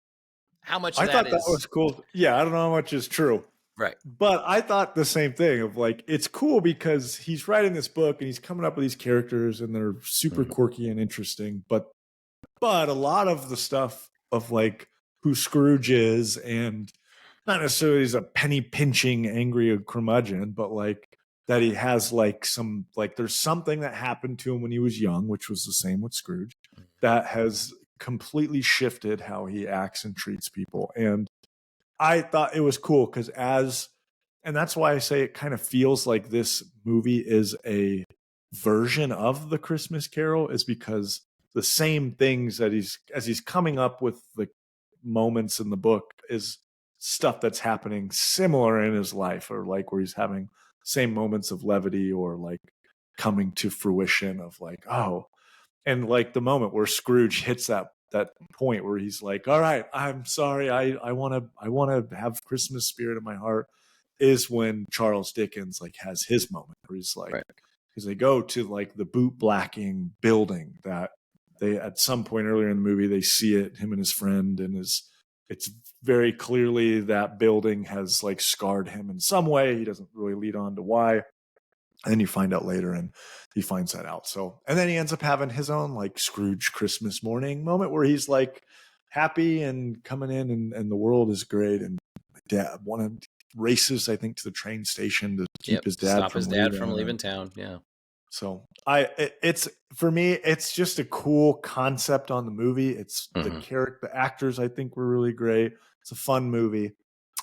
How much I of thought that that was cool. Yeah. I don't know how much is true. Right. But I thought the same thing of like, it's cool because he's writing this book and he's coming up with these characters and they're super quirky and interesting. But a lot of the stuff of like who Scrooge is, and not necessarily he's a penny pinching, angry curmudgeon, but like that he has like some, like there's something that happened to him when he was young, which was the same with Scrooge, that has completely shifted how he acts and treats people. And I thought it was cool because and that's why I say it kind of feels like this movie is a version of The Christmas Carol, is because the same things that as he's coming up with the moments in the book is stuff that's happening similar in his life, or like where he's having same moments of levity or like coming to fruition of like, oh, and like the moment where Scrooge hits that point where he's like, all right, I'm sorry, I want to have Christmas spirit in my heart, is when Charles Dickens like has his moment where he's like, because they go to like the boot blacking building that they at some point earlier in the movie they see it, him and his friend, and it's very clearly that building has like scarred him in some way. He doesn't really lead on to why. And then you find out later, and he finds that out. So, and then he ends up having his own like Scrooge Christmas morning moment where he's like happy and coming in, and the world is great. And dad races, I think, to the train station to keep his dad from leaving town. Yeah. So it's for me, it's just a cool concept on the movie. It's the actors I think were really great. It's a fun movie.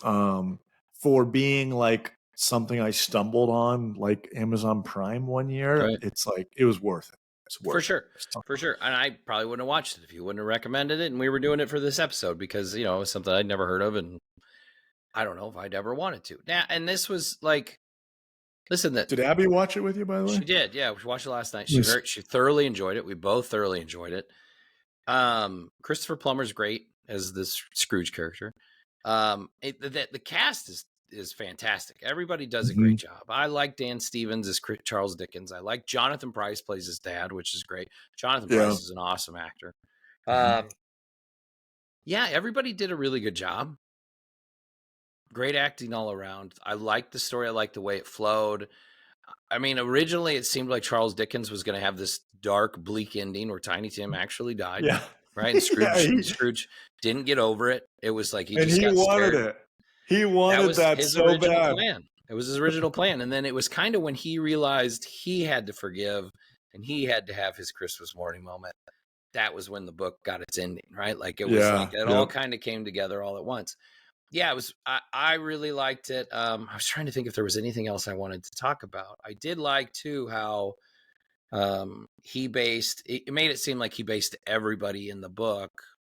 For being like something I stumbled on like Amazon Prime one year, it's like it was worth it. It's worth for sure. And I probably wouldn't have watched it if you wouldn't have recommended it. And we were doing it for this episode because it was something I'd never heard of, and I don't know if I'd ever wanted to. Now, and this was like, listen, did Abby watch it with you, by the way? She did. Yeah, we watched it last night. She thoroughly enjoyed it. We both thoroughly enjoyed it. Christopher Plummer's great as this Scrooge character. The cast is fantastic. Everybody does a great job. I like Dan Stevens as Charles Dickens. I like Jonathan Pryce plays his dad, which is great. Jonathan Pryce is an awesome actor. Everybody did a really good job. Great acting all around. I liked the story. I liked the way it flowed. I mean, originally it seemed like Charles Dickens was going to have this dark, bleak ending where Tiny Tim actually died. Yeah. Right? And Scrooge didn't get over it. It was like he got wanted scared. It. He wanted that his so original bad. plan. It was his original plan. And then it was kind of when he realized he had to forgive and he had to have his Christmas morning moment. That was when the book got its ending, right? Like it was like it all kind of came together all at once. Yeah, it was. I really liked it. I was trying to think if there was anything else I wanted to talk about. I did like too how it made it seem like he based everybody in the book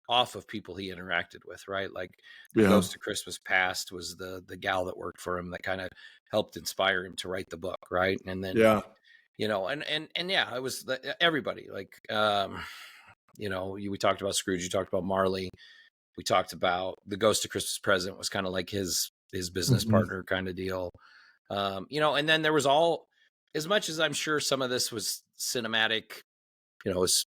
off of people he interacted with, right? Like the Yeah. Ghost of Christmas Past was the gal that worked for him that kind of helped inspire him to write the book, right? And then Yeah. and yeah, it was everybody. Like we talked about Scrooge, you talked about Marley, we talked about the Ghost of Christmas Present was kind of like his business Mhm. partner kind of deal. And then there was as much as I'm sure some of this was cinematic, it's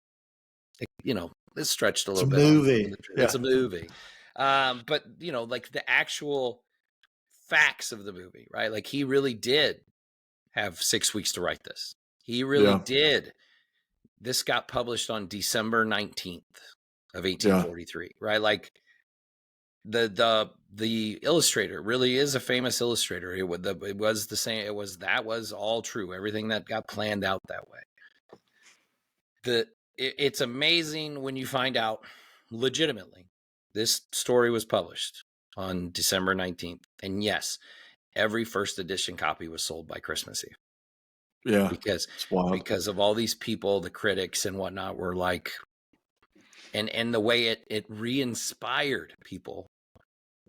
it's stretched a It's a little bit on some of movie. it's Yeah. a movie. But like the actual facts of the movie, right? Like he really did have 6 weeks to write this. He really Yeah. did. This got published on December 19th of Yeah. 1843, right? Like the illustrator really is a famous illustrator. It was the same. That was all true. Everything that got planned out that way. It's amazing when you find out legitimately this story was published on December 19th. And yes, every first edition copy was sold by Christmas Eve Yeah. because It's wild. of all these people, the critics and whatnot were like, and the way it re-inspired people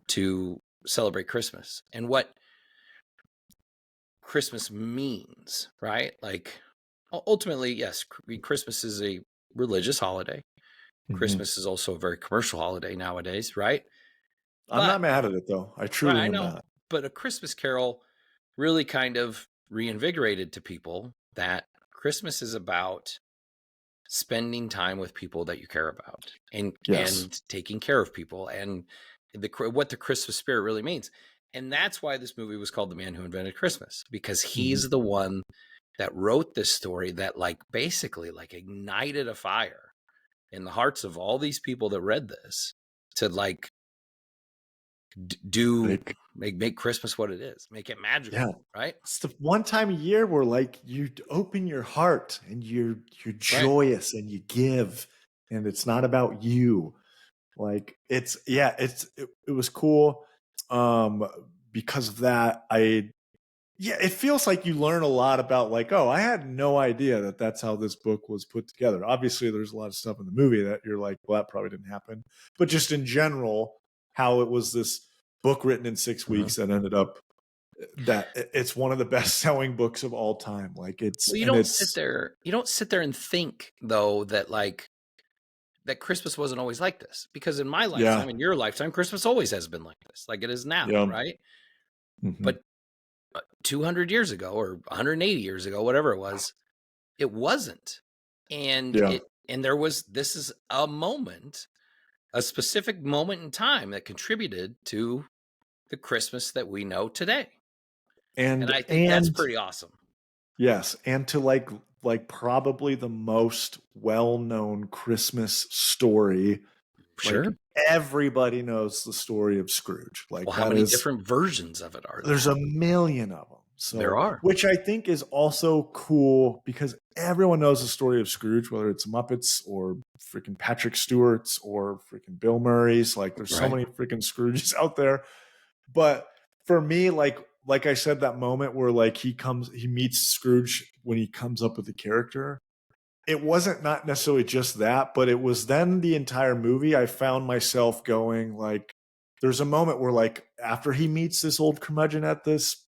to celebrate Christmas and what Christmas means, right? Like ultimately, yes, Christmas is a religious holiday. Mhm. Christmas is also a very commercial holiday nowadays, right? I'm But not mad at it though. I right, truly I am know, not. but A Christmas Carol really kind of reinvigorated to people that Christmas is about spending time with people that you care about Yes. and taking care of people and what the Christmas spirit really means. And that's why this movie was called The Man Who Invented Christmas, because Mhm. he's the one that wrote this story that like basically like ignited a fire in the hearts of all these people that read this to like do Like, make Christmas what it is, make it yeah. magical, right? It's the one time a year where like you open your heart and you're Right. joyous and you give and it's not about you. Like it was cool. Um because of that it feels like you learn a lot about like, oh, I had no idea that that's how this book was put together. Obviously there's a lot of stuff in the movie that you're like, well, that probably didn't happen. But just in general, how it was this book written in 6 Mhm. weeks that ended up that it's one of the best selling books of all time. Like Well, it's you don't sit there and think though that like that Christmas wasn't always like this, because in my yeah, lifetime, in your lifetime, Christmas always has been like this, like it is now, yeah. right? Hmm. But 200 years ago or 180 years ago, whatever it was, it wasn't. And Yeah. this is a moment, a specific moment in time that contributed to the Christmas that we know today. And I think that's And pretty awesome. yes, and to like probably the most well-known Christmas story. Like Sure. everybody knows the story of Scrooge. Like Well, how that many is different versions of it are there's there? a million of them. There So, are. which I think is also cool because everyone knows the story of Scrooge, whether it's Muppets or freaking Patrick Stewart's or freaking Bill Murray's. Like, there's so Right. many freaking Scrooges out there. But for me, like I said, that moment where like he meets Scrooge when he comes up with the character, it wasn't not necessarily just that, but it was then the entire movie. I found myself going like, there's a moment where like after he meets this old curmudgeon at this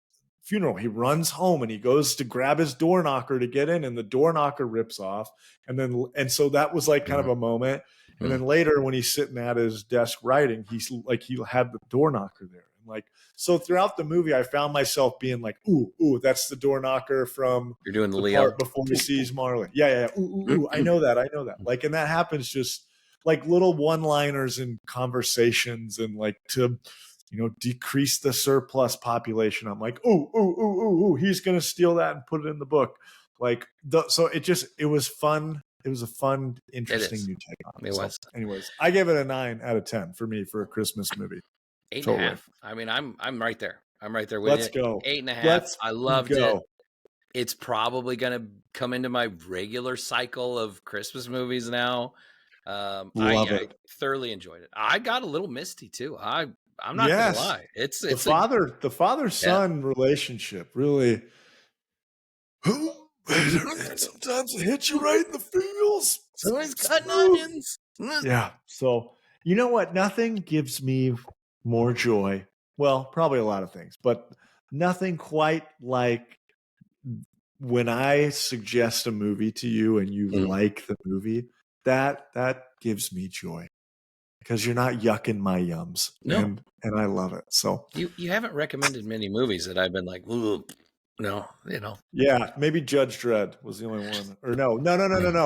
funeral, he runs home and he goes to grab his door knocker to get in, and the door knocker rips off. And so that was like kind of Mhm. a moment. And Mhm. then later when he's sitting at his desk writing, he's like he had the door knocker there. And like so throughout the movie, I found myself being like, ooh, that's the door knocker from You're doing the the Leo. part before he sees Marley. Yeah. Ooh, I know that. I know that. Like, and that happens just like little one-liners in conversations and like to, decrease the surplus population. I'm like, ooh, he's gonna steal that and put it in the book. Like, so it was fun. It was a fun, It interesting is. new take on it. It So, was anyways, I give it a 9 out of 10 for me for a Christmas movie. eight and a Totally. half. I mean, I'm right there. I'm right there with Let's you. go. 8.5. Let's I loved it. go. It's probably gonna come into my regular cycle of Christmas movies now. Love I it. thoroughly enjoyed it. I got a little misty too. I'm not gonna lie. It's the father son relationship really. Sometimes it hits you right in the feels. Somebody's cutting onions. Yeah. So you know what? Nothing gives me more joy. Well, probably a lot of things, but nothing quite like when I suggest a movie to you and you like the movie. That gives me joy because you're not yucking my yums. No. And I love it. So you haven't recommended many movies that I've been like, no, you know. Yeah, maybe Judge Dredd was the only one. Or no.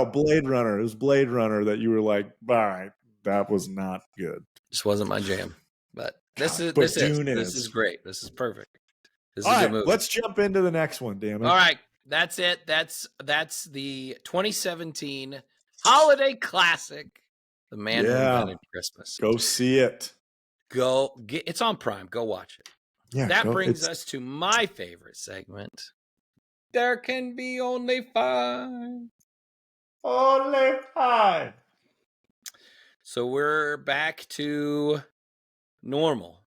Blade Runner. It was Blade Runner that you were like, all right, that was not good. This wasn't my jam. But this is great. This is perfect. This is a good movie. Let's jump into the next one, damn it. All right. That's it. That's the 2017 holiday classic, The Man Who Invented Christmas. Go see it. It's on Prime. Go watch it. Yeah, that brings us to my favorite segment. There can be only 5. Only 5. So we're back to normal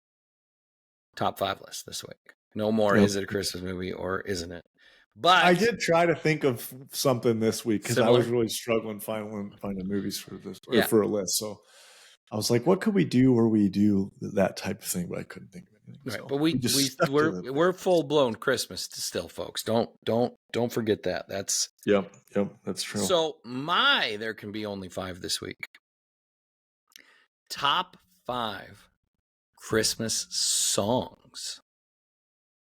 top 5 list this week. No more is it a Christmas movie or isn't it? But I did try to think of something this week because I was really struggling finding movies for this for a list. So I was like, what could we do where we do that type of thing? But I couldn't think of anything. Right, so but we're full blown Christmas still, folks. Don't forget that. That's that's true. So there can be only 5 this week. Top 5 Christmas songs.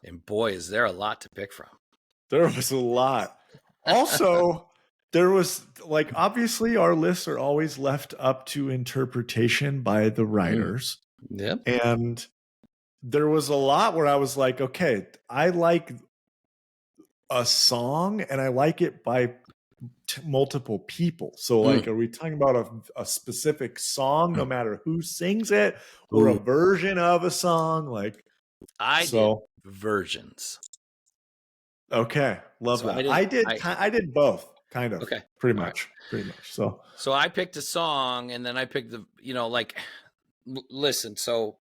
And boy, is there a lot to pick from. There was a lot. Also, there was obviously our lists are always left up to interpretation by the writers. Yep. And there was a lot where I was like, okay, I like a song and I like it by multiple people. So are we talking about a specific song, no matter who sings it, or a version of a song? I did versions. Okay, love that. I did both, kind of. Okay, pretty much. So I picked a song, and then I picked the listen. So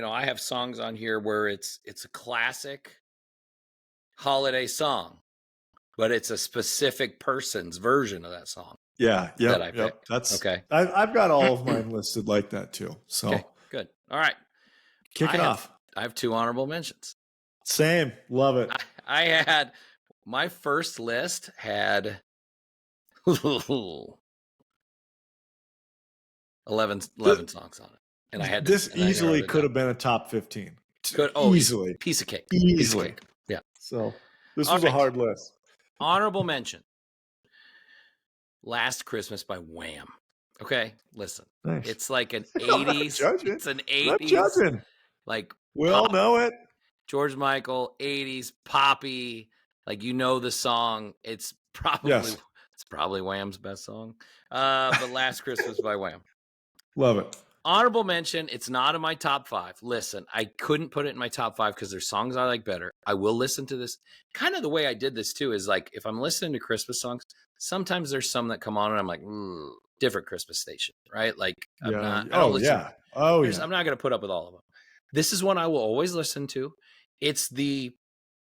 I have songs on here where it's a classic holiday song, but it's a specific person's version of that song. Yeah, that's okay. I've got all of mine listed like that too. So okay, good. All right, kick it off. I have 2 honorable mentions. Same, love it. I had my first list had 11 songs on it, and I had easily could have been a top 15. Easily, piece of cake. Easily, yeah. So this was a hard list. Honorable mention: "Last Christmas" by Wham. Okay, listen, nice. It's like an 80s. It's an 80s. We all know it. George Michael, 80s poppy, the song. It's probably Wham's best song. But Last Christmas by Wham. Love it. Honorable mention, it's not in my top 5. Listen, I couldn't put it in my top 5 because there's songs I like better. I will listen to this. Kind of the way I did this too is if I'm listening to Christmas songs, sometimes there's some that come on and I'm like, different Christmas station, right? I'm not going to put up with all of them. This is one I will always listen to. It's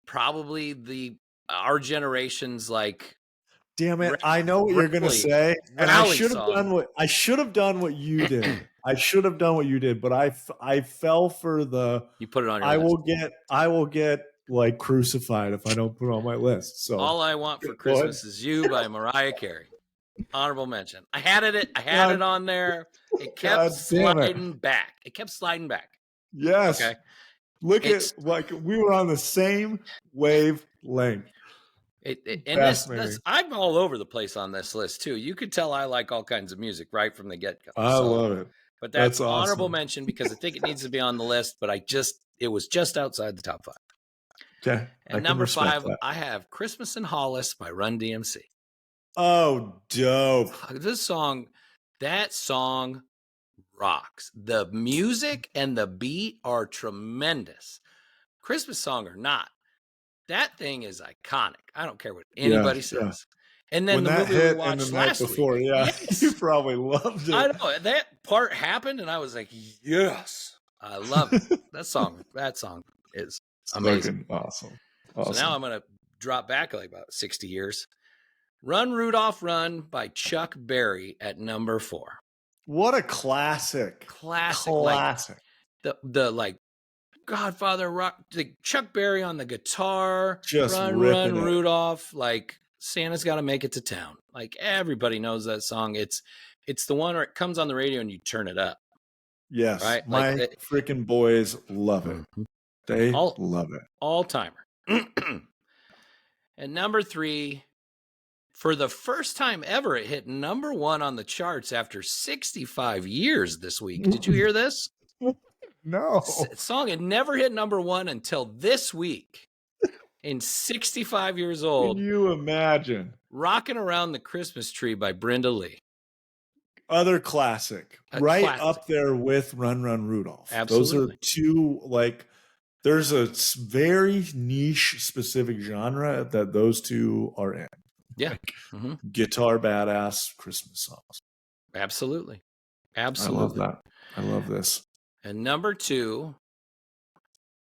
probably our generation's damn it, I know what you're gonna say. And I should have done what you did. But I fell for the you put it on your list. I will get crucified if I don't put it on my list. So All I Want for Christmas Is You by Mariah Carey. Honorable mention. I had it on there. It kept sliding back. Yes. Okay. Look at we were on the same wavelength. I'm all over the place on this list too. You could tell I like all kinds of music right from the get-go. I love it. But that's honorable mention because I think it needs to be on the list, but it was just outside the top 5. Okay. And number 5, I have Christmas in Hollis by Run DMC. Oh, dope. That song rocks. The music and the beat are tremendous. Christmas song or not, that thing is iconic. I don't care what anybody says. Yeah. And then the movie we watched last before, week. Yeah, yes. You probably loved it. I know that part happened, and I was like, yes. I love it. That song is amazing. Awesome. So now I'm going to drop back like about 60 years. Run, Rudolph, Run by Chuck Berry at number 4. What a classic. Classic. Like the like Godfather rock, like Chuck Berry on the guitar. Just Run, Rudolph. Like Santa's got to make it to town. Like everybody knows that song. It's the one where it comes on the radio and you turn it up. Yes. Right? My freaking boys love it. Mm-hmm. They love it. All timer. And number 3, for the first time ever, it hit number 1 on the charts after 65 years this week. Did you hear this? No. Song had never hit number 1 until this week. In 65 years old. Can you imagine? Rocking Around the Christmas Tree by Brenda Lee. Other classic. Classic. Up there with Run, Run, Rudolph. Absolutely. Those are two, like, there's a very niche specific genre that those two are in. Yeah. Like, guitar badass Christmas songs. Absolutely. I love that. I love this. And number 2,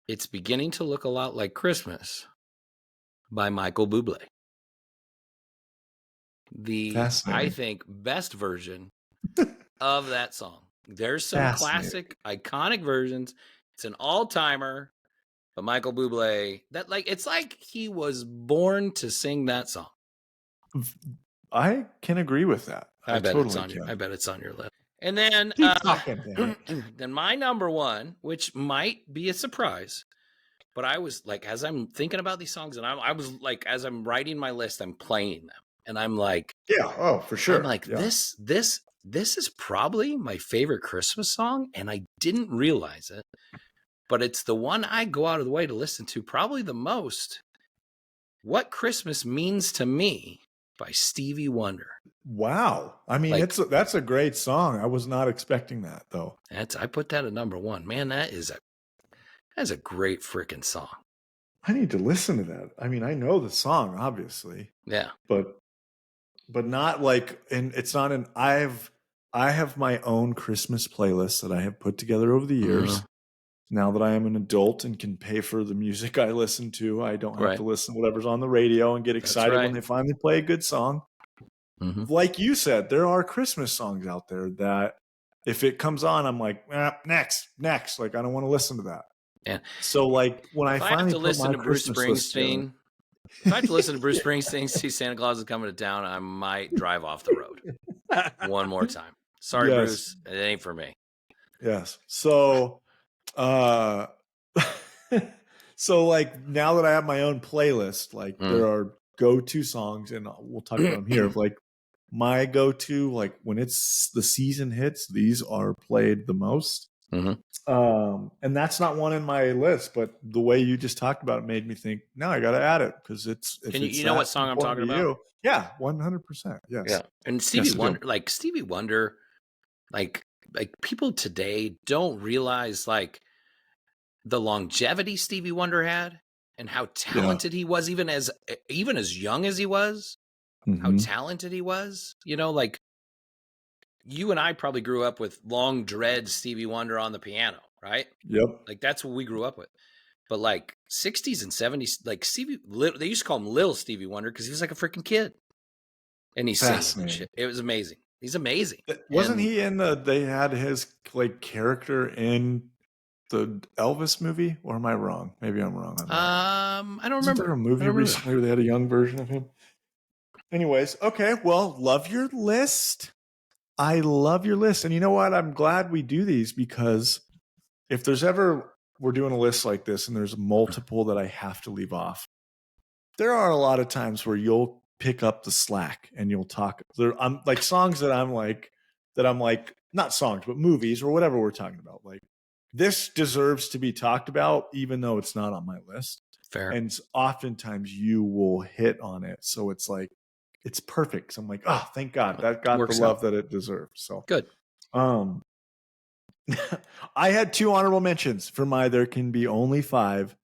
It's Beginning to Look a Lot Like Christmas by Michael Bublé. I think, best version of that song. There's some classic, iconic versions. It's an all-timer, but Michael Bublé, it's like he was born to sing that song. I can agree with that. I bet it's on your list. And then, then my number 1, which might be a surprise, but I was like, as I'm thinking about these songs, and I was like, as I'm writing my list, I'm playing them, and I'm like, for sure. I'm like, this is probably my favorite Christmas song, and I didn't realize it, but it's the one I go out of the way to listen to probably the most. What Christmas Means to Me by Stevie Wonder. Wow. I mean, that's a great song. I was not expecting that, though. I put that at number 1. Man, that's a great freaking song. I need to listen to that. I mean, I know the song, obviously. Yeah. But not like, and it's not I have my own Christmas playlist that I have put together over the years. Mm-hmm. Now that I am an adult and can pay for the music I listen to, I don't have to listen to whatever's on the radio and get excited when they finally play a good song. Mm-hmm. Like you said, there are Christmas songs out there that if it comes on, I'm like, next. Like, I don't want to listen to that. Yeah. So, like, when I finally have to listen to Bruce Springsteen, if I have to listen to Bruce Springsteen, see Santa Claus is coming to town, I might drive off the road one more time. Sorry, Bruce, it ain't for me. Yes. So, so like now that I have my own playlist, like there are go-to songs, and we'll talk about them here. Like my go-to, like when it's the season hits, these are played the most. Mm-hmm. And that's not one in my list, but the way you just talked about it made me think, no, I got to add it because it's. You know what song I'm talking about? Yeah, 100%. Yes. Yeah, and Stevie Wonder, like people today don't realize like the longevity Stevie Wonder had and how talented he was, even as young as he was. Mm-hmm. How talented he was, like you and I probably grew up with long dread Stevie Wonder on the piano, right? Yep. Like that's what we grew up with. But like 60s and 70s, like they used to call him Lil Stevie Wonder because he was like a freaking kid. And he's singing and shit. It was amazing. He's amazing. Wasn't he in they had his like character in the Elvis movie, or am I wrong? Maybe I'm wrong on that. I don't remember. Isn't there a movie recently where they had a young version of him? Anyways, okay. Well, love your list. I love your list. And you know what? I'm glad we do these because if there's ever, we're doing a list like this and there's multiple that I have to leave off, there are a lot of times where you'll pick up the slack and you'll talk. I'm like songs that I'm like, not songs, but movies or whatever we're talking about. Like this deserves to be talked about, even though it's not on my list. Fair. And oftentimes you will hit on it. So it's like, it's perfect. So I'm like, oh, thank God that got the love that it deserved. So good. I had 2 honorable mentions for my There Can Be Only 5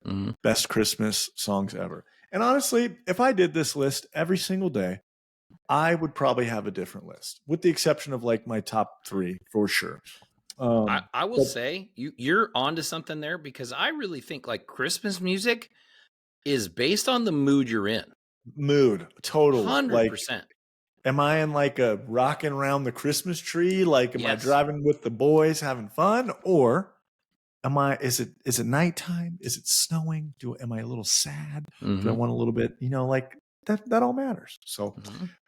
best Christmas songs ever. And honestly, if I did this list every single day, I would probably have a different list, with the exception of like my top 3 for sure. I will say you're onto something there, because I really think like Christmas music is based on the mood you're in. Mood, totally. 100%. Like, am I in like a rocking around the Christmas tree? Like, am I Yes. driving with the boys having fun? Or is it nighttime? Is it snowing? Am I a little sad? Do I want a little bit, like that all matters. So,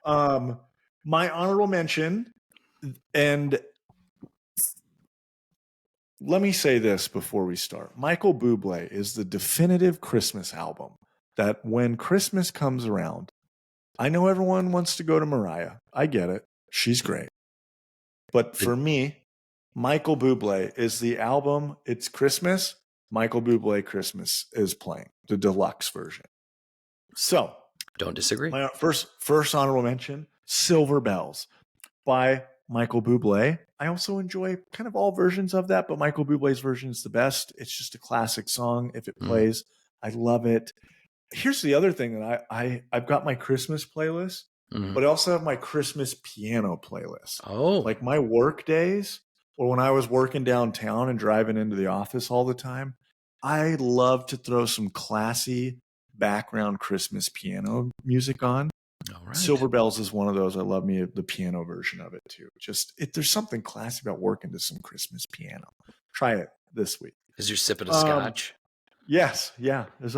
my honorable mention, and let me say this before we start. Michael Bublé is the definitive Christmas album that when Christmas comes around, I know everyone wants to go to Mariah. I get it. She's great. But for me, Michael Bublé is the album. It's Christmas. Michael Bublé Christmas is playing the deluxe version. So, don't disagree. My first honorable mention, Silver Bells by Michael Bublé. I also enjoy kind of all versions of that, but Michael Bublé's version is the best. It's just a classic song. If it plays, I love it. Here's the other thing that I've got my Christmas playlist, but I also have my Christmas piano playlist. Oh, like my work days, or when I was working downtown and driving into the office all the time, I love to throw some classy background Christmas piano music on. all right. Silver Bells is one of those. I love me the piano version of it too. There's something classy about working to some Christmas piano. Try it this week. As you're sipping a scotch. Yes, yeah. As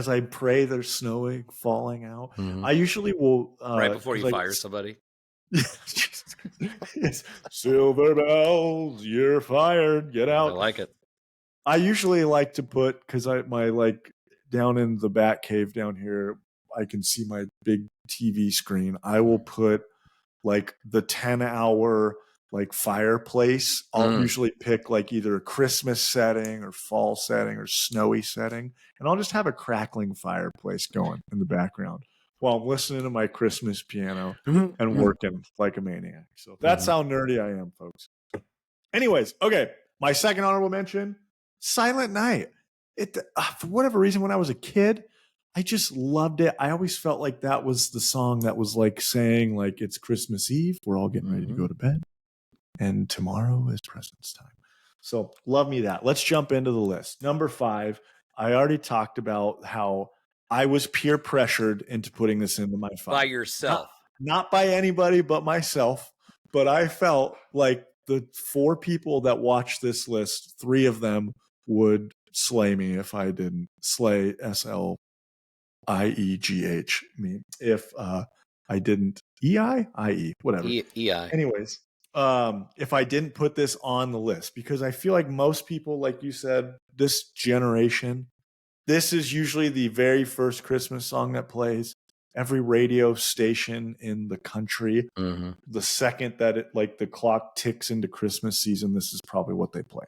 I pray, there's snowing falling out. I usually will right before you fire somebody. Silver bells, you're fired. Get out. I like it. I usually like to put, because my like down in the bat cave down here, I can see my big TV screen. I will put like the 10-hour like fireplace. I'll usually pick like either a Christmas setting or fall setting or snowy setting, and I'll just have a crackling fireplace going in the background while I'm listening to my Christmas piano and working like a maniac. So that's how nerdy I am, folks. Anyways, okay, my second honorable mention, Silent Night. For whatever reason, when I was a kid, I just loved it. I always felt like that was the song that was like saying like it's Christmas Eve, we're all getting ready to go to bed, and tomorrow is presents time. So love me that. Let's jump into the list. Number 5, I already talked about how I was peer pressured into putting this into my 5. By yourself. Not by anybody but myself, but I felt like the 4 people that watched this list, 3 of them would slay me if I didn't. Slay, SLIEGH me, if I didn't. EI, whatever. EI. Anyways, if I didn't put this on the list, because I feel like most people, like you said, this generation, this is usually the very first Christmas song that plays. Every radio station in the country, the second that it like the clock ticks into Christmas season, this is probably what they play.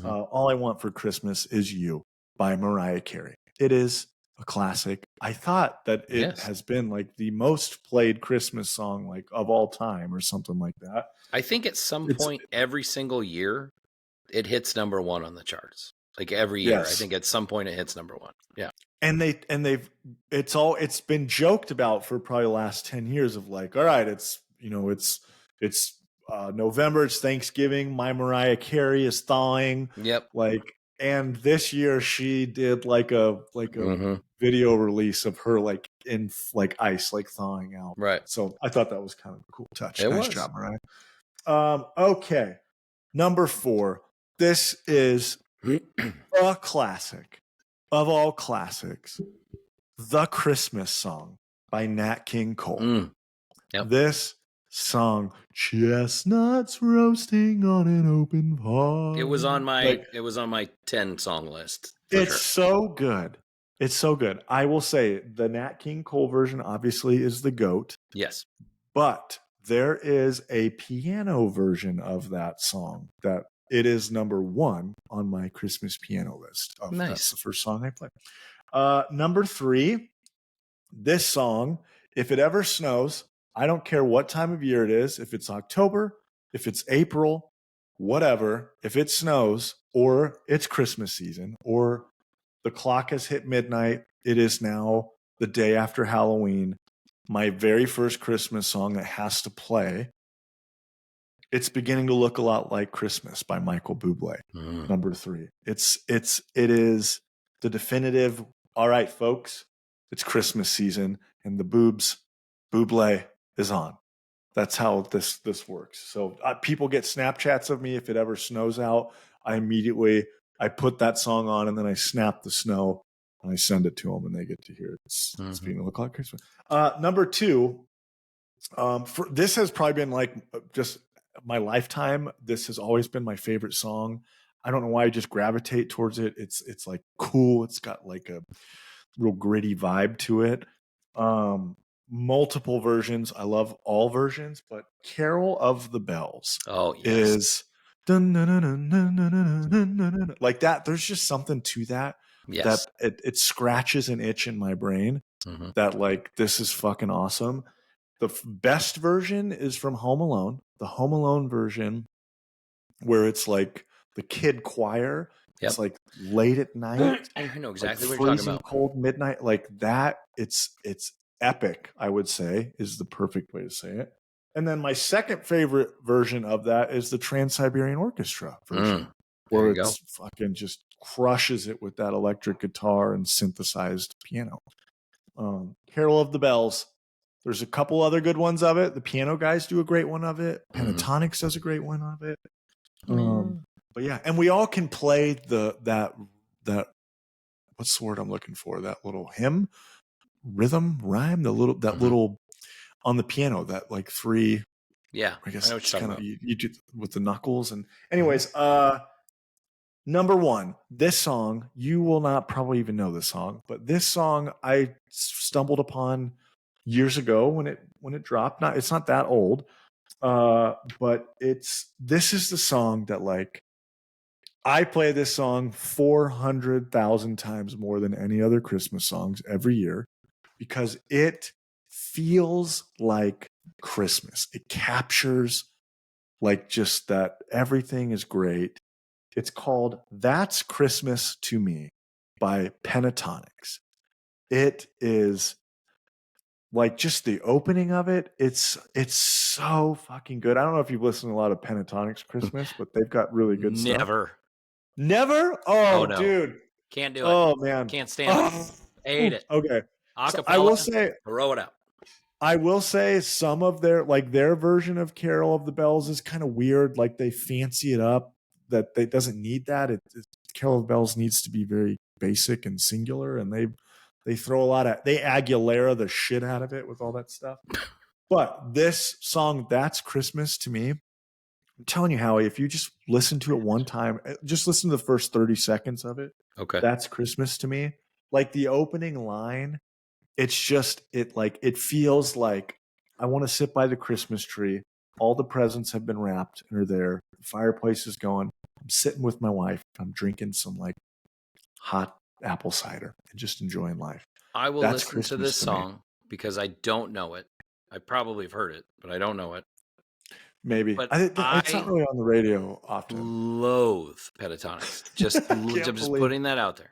All I Want for Christmas Is You by Mariah Carey. It is a classic. I thought that it has been like the most played Christmas song like of all time or something like that. I think at some point every single year it hits number 1 on the charts. Like every year. I think at some point it hits number 1. Yeah. And it's been joked about for probably the last 10 years of like, all right, it's November, it's Thanksgiving, my Mariah Carey is thawing. Yep. Like, and this year she did like a video release of her like in like ice, like thawing out. Right. So I thought that was kind of a cool touch. Nice job, Mariah. Okay. Number 4. This is a classic of all classics. The Christmas Song by Nat King Cole. This song, chestnuts roasting on an open fire. It was on my 10 song list. It's so good. It's so good. I will say the Nat King Cole version obviously is the GOAT. Yes. But there is a piano version of that song that it is number 1 on my Christmas piano list. That's the first song I play. Number 3, this song, If It Ever Snows, I don't care what time of year it is, if it's October, if it's April, whatever, if it snows or it's Christmas season or the clock has hit midnight, it is now the day after Halloween, my very first Christmas song that has to play It's beginning to look a lot like Christmas by Michael Bublé. Number 3. It is the definitive. All right, folks, it's Christmas season, and the Bublé is on. That's how this works. So people get Snapchats of me if it ever snows out. I put that song on, and then I snap the snow and I send it to them, and they get to hear it. It's beginning to look like Christmas. Number 2. This has probably been like just my lifetime. This has always been my favorite song. I don't know why I just gravitate towards it. It's like cool. It's got like a real gritty vibe to it. Multiple versions. I love all versions, but Carol of the Bells is like that. There's just something to that that it scratches an itch in my brain that like this is fucking awesome. The best version is from Home Alone. The Home Alone version, where it's like the kid choir. Yep. It's like late at night. I know exactly like what you're talking about. Cold midnight, like that. It's epic. I would say is the perfect way to say it. And then my second favorite version of that is the Trans-Siberian Orchestra version, where it's fucking just crushes it with that electric guitar and synthesized piano. Carol of the Bells. There's a couple other good ones of it. The Piano Guys do a great one of it. Pentatonics does a great one of it. But yeah, and we all can play that what's the word I'm looking for? That little hymn, rhythm, rhyme, little on the piano, that like 3. Yeah, I guess it's kind of you do with the knuckles. And anyways, number 1, this song, you will not probably even know this song, but this song I stumbled upon years ago when it dropped. It's not that old, but this is the song that like I play this song 400,000 times more than any other Christmas songs every year because it feels like Christmas. It captures like just that everything is great. It's called That's Christmas to Me by Pentatonics. It is like just the opening of it, it's so fucking good. I don't know if you've listened to a lot of Pentatonics Christmas, but they've got really good stuff. Never? Oh, no. Dude. Can't do it. Oh, man. Can't stand it. Hate it. Okay. So I will say, throw it out. I will say some of their version of Carol of the Bells is kind of weird. Like they fancy it up that they doesn't need that. Carol of the Bells needs to be very basic and singular, and they throw they Aguilera the shit out of it with all that stuff. But this song, That's Christmas to Me, I'm telling you, Howie, if you just listen to it one time, just listen to the first 30 seconds of it. Okay. That's Christmas to Me. Like the opening line, it feels like I want to sit by the Christmas tree. All the presents have been wrapped and are there. The fireplace is going. I'm sitting with my wife. I'm drinking some like hot apple cider and just enjoying life. I will listen to this song because I don't know it. I probably have heard it, but I don't know it. Maybe. But it's not really on the radio often. Loathe Pentatonics. Just putting that out there.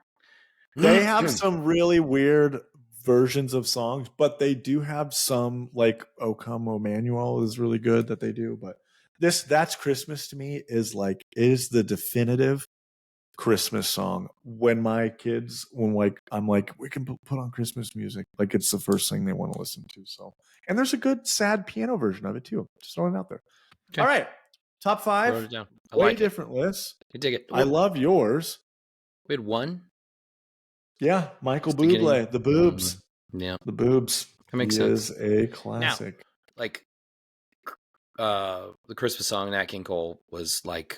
They have some really weird versions of songs, but they do have some like O Come Emmanuel is really good that they do. But That's Christmas to Me is the definitive Christmas song. When my kids, I'm like, we can put on Christmas music. Like it's the first thing they want to listen to. So, and there's a good sad piano version of it too. Just throwing it out there. Okay. All right. Top 5. Way different lists. You dig it. I love yours. We had one. Yeah. Michael Bublé, The Boobs. Yeah. The Boobs. That makes sense. Is a classic. Now, like the Christmas song, Nat King Cole was like,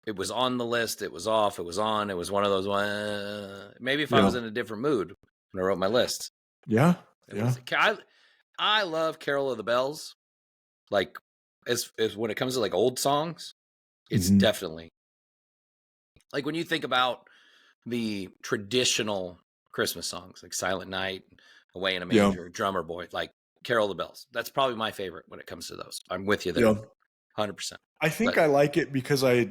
it was on the list. It was off. It was on. It was one of those maybe if I was in a different mood when I wrote my list. Yeah. I love Carol of the Bells. Like as when it comes to like old songs, it's definitely like when you think about the traditional Christmas songs like Silent Night, Away in a Manger, Drummer Boy, like Carol of the Bells. That's probably my favorite when it comes to those. I'm with you there. 100%. I think I like it because I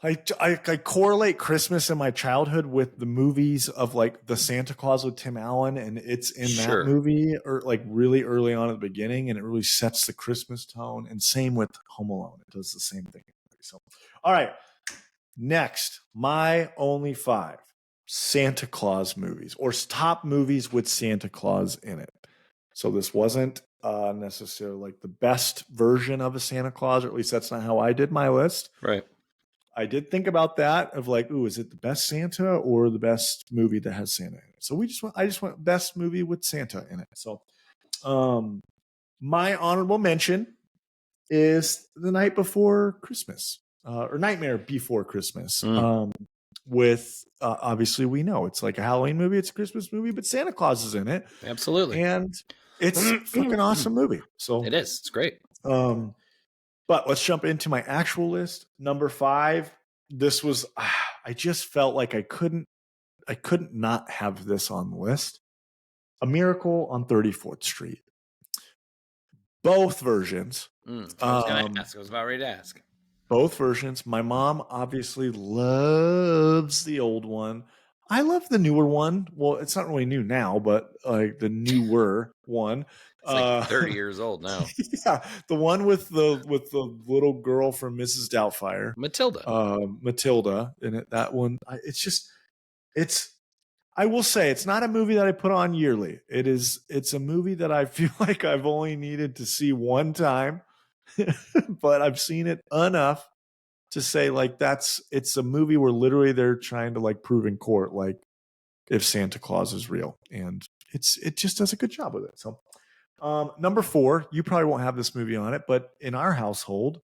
I correlate Christmas in my childhood with the movies of like the Santa Claus with Tim Allen, and it's in that movie or like really early on at the beginning, and it really sets the Christmas tone. And same with Home Alone, it does the same thing. So, all right, next, my only 5 Santa Claus movies or top movies with Santa Claus in it. So this wasn't necessarily like the best version of a Santa Claus, or at least that's not how I did my list. Right. I did think about that of like, ooh, is it the best Santa or the best movie that has Santa in it? So I just went best movie with Santa in it. So, my honorable mention is The Night Before Christmas, or Nightmare Before Christmas. With obviously we know it's like a Halloween movie, it's a Christmas movie, but Santa Claus is in it. Absolutely, and it's a fucking awesome movie. So it is. It's great. But let's jump into my actual list. Number 5. This was, I just felt like I couldn't not have this on the list. A Miracle on 34th Street. Both versions. I was going to ask. I was about ready to ask. Both versions. My mom obviously loves the old one. I love the newer one. Well, it's not really new now, but like the newer one. It's like 30 years old now. Yeah, the one with the little girl from Mrs. Doubtfire, Matilda in it. That one. I will say it's not a movie that I put on yearly. It's a movie that I feel like I've only needed to see one time, but I've seen it enough to say like it's a movie where literally they're trying to like prove in court like if Santa Claus is real, and it just does a good job with it. So number 4, you probably won't have this movie on it, but in our household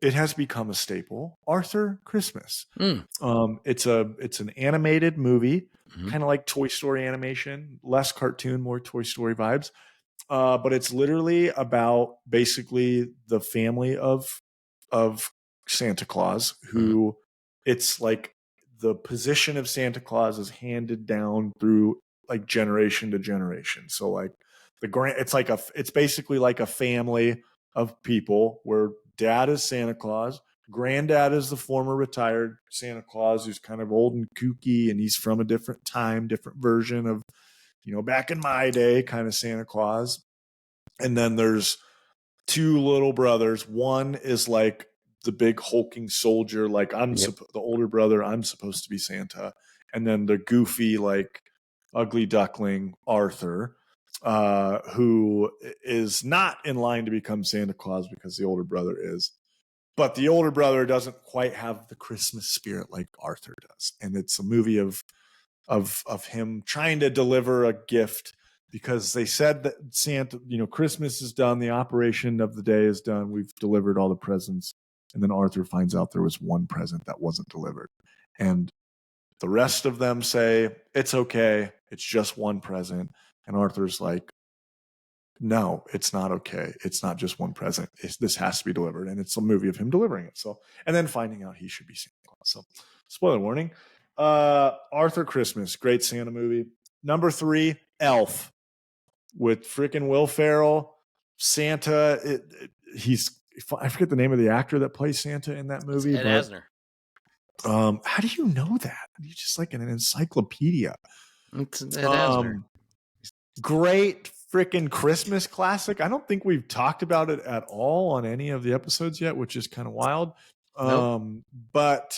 it has become a staple. Arthur Christmas. It's an animated movie, kind of like Toy Story animation, less cartoon, more Toy Story vibes. But it's literally about basically the family of Santa Claus, who it's like the position of Santa Claus is handed down through like generation to generation. So like it's basically like a family of people where dad is Santa Claus, granddad is the former retired Santa Claus who's kind of old and kooky, and he's from a different time, different version of, back in my day kind of Santa Claus. And then there's 2 little brothers. One is like the big hulking soldier, like the older brother, I'm supposed to be Santa. And then the goofy, like ugly duckling, Arthur, who is not in line to become Santa Claus because the older brother is. But the older brother doesn't quite have the Christmas spirit like Arthur does. And it's a movie of him trying to deliver a gift, because they said that Santa, Christmas is done, the operation of the day is done, we've delivered all the presents. And then Arthur finds out there was one present that wasn't delivered. And the rest of them say, it's okay, it's just one present. And Arthur's like, no, it's not okay. It's not just one present. This has to be delivered. And it's a movie of him delivering it. So, and then finding out he should be Santa Claus. So, spoiler warning. Arthur Christmas, great Santa movie. Number 3, Elf, with freaking Will Ferrell. Santa, I forget the name of the actor that plays Santa in that movie. Ed Asner. How do you know that? You're just like an encyclopedia. It's Ed Asner. Great freaking Christmas classic. I don't think we've talked about it at all on any of the episodes yet, which is kind of wild. Nope. But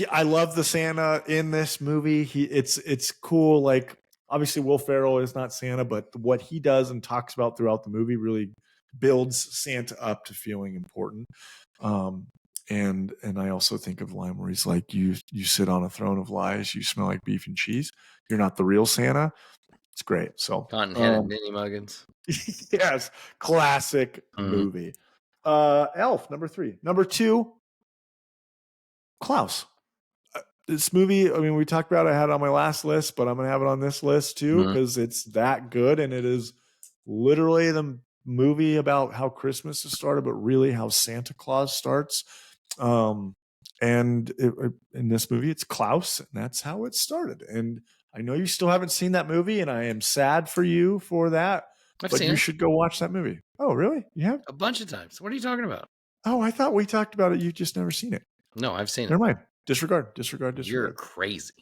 I love the Santa in this movie. It's cool. Like, obviously Will Ferrell is not Santa, but what he does and talks about throughout the movie really builds Santa up to feeling important. And I also think of the line where he's like, you sit on a throne of lies, you smell like beef and cheese, you're not the real Santa. It's great. So Cotton-headed Ninny Muggins. Yes, classic movie. Elf, number 3. Number 2, Klaus. This movie, I mean, we talked about it, I had it on my last list, but I'm going to have it on this list too, because it's that good. And it is literally the movie about how Christmas is started, but really how Santa Claus starts. And in this movie, it's Klaus, and that's how it started. And I know you still haven't seen that movie, and I am sad for you for that. But you should go watch that movie. Oh, really? You have? A bunch of times. What are you talking about? Oh, I thought we talked about it. You've just never seen it. No, I've seen it. Never mind. Disregard. You're crazy.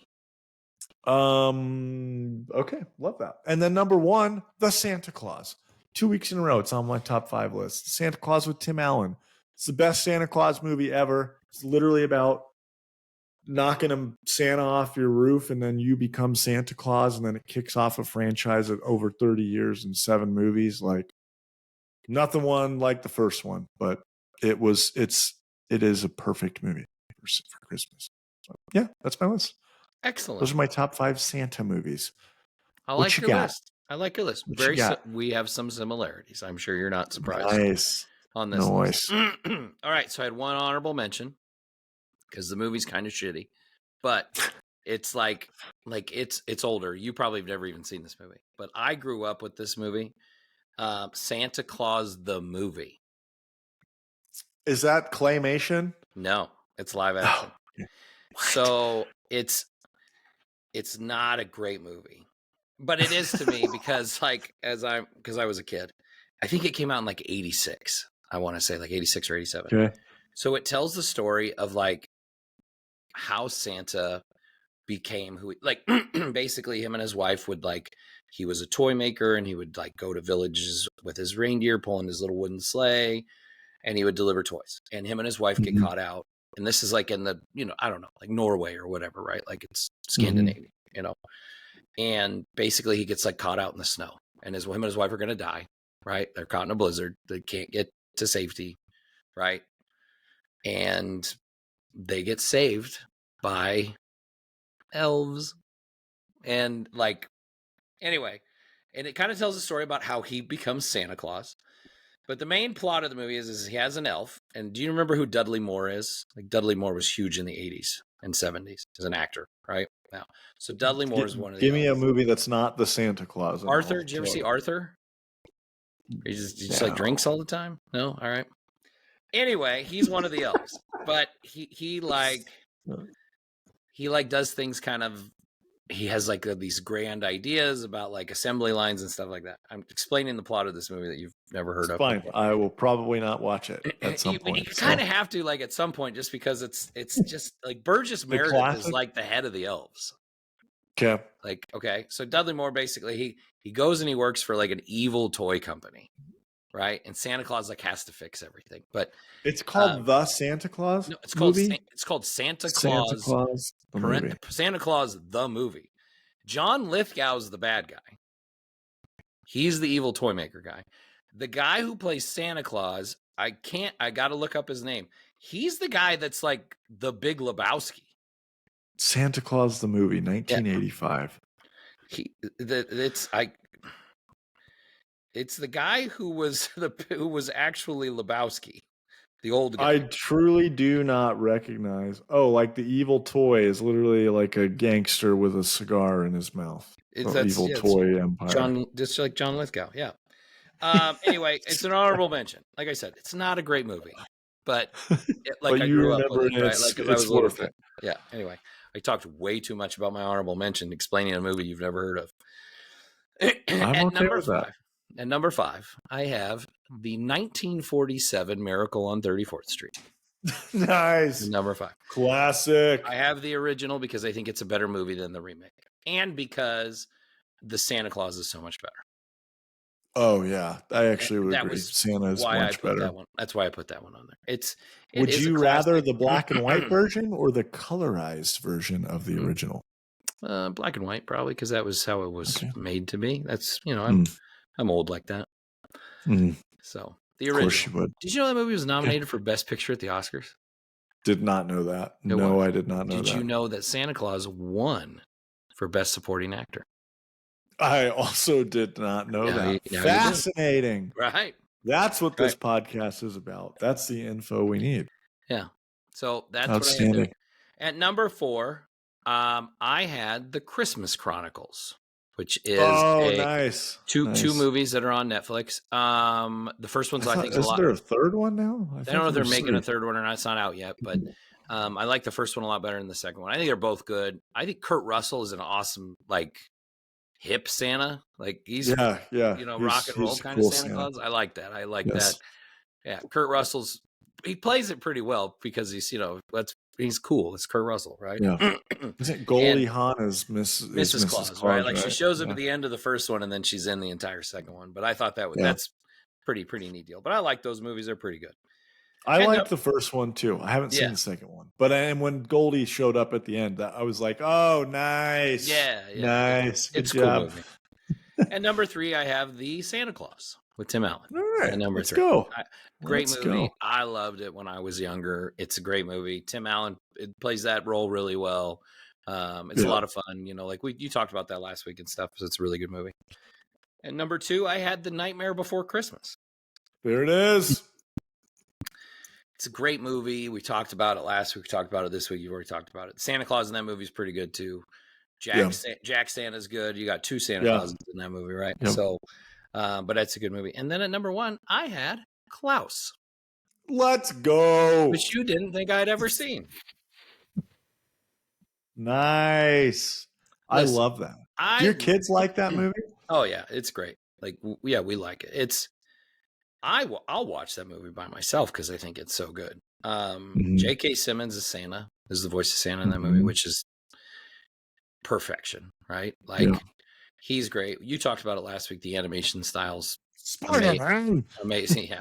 Okay, love that. And then number 1, The Santa Claus. 2 weeks in a row, it's on my top 5 list. Santa Claus with Tim Allen. It's the best Santa Claus movie ever. It's literally about knocking Santa off your roof, and then you become Santa Claus, and then it kicks off a franchise of over 30 years and 7 movies. Like, nothing one like the first one, but it is a perfect movie for Christmas. So, yeah, that's my list. Excellent. Those are my top 5 Santa movies. I like your list. We have some similarities. I'm sure you're not surprised on this list. All right, so I had one honorable mention because the movie's kind of shitty, but it's like it's older. You probably have never even seen this movie, but I grew up with this movie, Santa Claus the movie. Is that claymation? No, it's live action. Oh, so it's not a great movie, but it is to me because I was a kid. I think it came out in like 86. I want to say like 86 or 87. Okay. So it tells the story of like how Santa became who, like, basically him and his wife would, like, he was a toy maker and he would like go to villages with his reindeer pulling his little wooden sleigh, and he would deliver toys, and him and his wife get caught out. And this is like in the, I don't know, like Norway or whatever, right? Like it's Scandinavia, and basically he gets like caught out in the snow, and him and his wife are going to die, right? They're caught in a blizzard. They can't get to safety, right? And they get saved by elves. And like, anyway, and it kind of tells a story about how he becomes Santa Claus. But the main plot of the movie is he has an elf. And do you remember who Dudley Moore is? Like, Dudley Moore was huge in the 80s and 70s as an actor, right? Now, so Dudley Moore is one of the Give me a movie that's not the Santa Claus. Arthur, did you ever see Arthur? He just like drinks all the time? No? All right. Anyway, he's one of the elves. But he does things kind of, he has like these grand ideas about like assembly lines and stuff like that. I'm explaining the plot of this movie that you've never heard of. Fine. I will probably not watch it at some point. You kind of have to, like, at some point, just because it's just like Burgess Meredith is like the head of the elves. Okay. Like, okay. So Dudley Moore, basically, he goes and he works for like an evil toy company, right? And Santa Claus like has to fix everything. But it's called The Santa Claus. No, it's called Santa Claus. Santa Claus the movie. Santa Claus the movie. John Lithgow's the bad guy. He's the evil toy maker guy. The guy who plays Santa Claus, I got to look up his name. He's the guy that's like the Big Lebowski. Santa Claus the movie, 1985. It's the guy who was actually Lebowski, the old guy. I truly do not recognize. Oh, like the evil toy is literally like a gangster with a cigar in his mouth. Toy empire. Just like John Lithgow, yeah. Anyway, it's an honorable mention. Like I said, it's not a great movie, but I grew up with it, right? Like, because I was worth it. Yeah. Anyway, I talked way too much about my honorable mention, explaining a movie you've never heard of. I'm okay with that. At number 5, I have the 1947 Miracle on 34th Street. Nice. Number 5. Classic. I have the original because I think it's a better movie than the remake, and because the Santa Claus is so much better. Oh yeah, I actually would agree. Santa is much better. That's why I put that one on there. Would you rather the black and white version or the colorized version of the original? Black and white, probably, because that was how it was made to be. That's I'm old like that. So the original. Of course you would. Did you know that movie was nominated for Best Picture at the Oscars? Did not know that. No, I did not know that. Did you know that Santa Claus won for Best Supporting Actor? I also did not know that. Fascinating. Right. That's what this podcast is about. That's the info we need. Yeah. So that's outstanding. What I had. At number 4, I had The Christmas Chronicles, which is nice. Two movies that are on Netflix. The first one's I think is there a third one now? I don't know if they're making a third one or not. It's not out yet, but I like the first one a lot better than the second one. I think they're both good. I think Kurt Russell is an awesome, like, hip Santa. Like, he's rock and roll kind of Santa Claus. I like that. I like that. Yeah, Kurt Russell's, he plays it pretty well because he's, let's he's cool. It's Kurt Russell, right? Yeah. Isn't Goldie Hawn is Mrs. Claus, Claus, right? Like right? she shows up at the end of the first one, and then she's in the entire second one. But I thought that's pretty neat deal. But I like those movies; they're pretty good. I like the first one too. I haven't seen the second one, but and when Goldie showed up at the end, I was like, "Oh, nice, nice, good it's job." Cool movie. And number 3, I have the Santa Claus with Tim Allen. All right, number let's 3. go. Great movie. I loved it when I was younger. It's a great movie. Tim Allen plays that role really well. It's a lot of fun. You know, like you talked about that last week and stuff. So it's a really good movie. And number 2, I had The Nightmare Before Christmas. There it is. It's a great movie. We talked about it last week. We talked about it this week. You've already talked about it. Santa Claus in that movie is pretty good too. Jack Santa's good. You got 2 Santa Clauses in that movie, right? Yep. So, but that's a good movie. And then at number 1, I had Klaus. Let's go. Which you didn't think I'd ever seen. Nice. Listen, I love that. Do your kids like that movie? Oh yeah, it's great. Like, yeah, we like it. I'll watch that movie by myself because I think it's so good. J.K. Simmons is Santa, is the voice of Santa in that movie, which is perfection, right? Like, he's great. You talked about it last week. The animation styles, amazing. Yeah,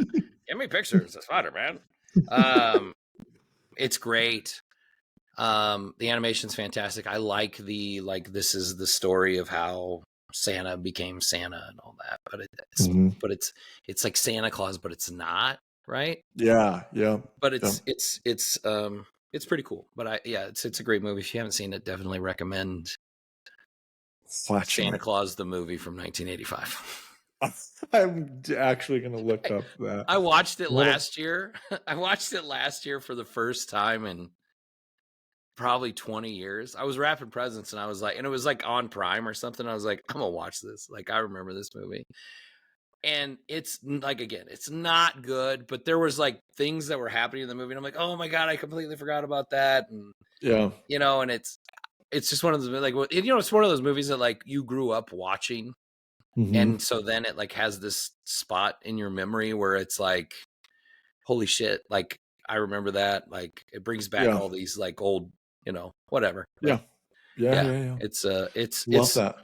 give me pictures of Spider-Man. It's great. The animation's fantastic. I like this is the story of how Santa became Santa and all that, but it's like Santa Claus, but it's not, right? Yeah. But it's pretty cool. But it's a great movie. If you haven't seen it, definitely recommend Santa Claus the movie from 1985. I'm actually going to look up that. I watched it last year. I watched it last year for the first time in probably 20 years. I was wrapping presents and I was like, and it was like on Prime or something. I was like, I'm gonna watch this. Like, I remember this movie. And it's like, again, it's not good, but there was like things that were happening in the movie. And I'm like, oh my God, I completely forgot about that. And you know, and it's just one of those, like, you know, it's one of those movies that like you grew up watching. And so then it like has this spot in your memory where it's like, holy shit, like I remember that. Like, it brings back all these like old, you know, whatever. Like, yeah. It's love that.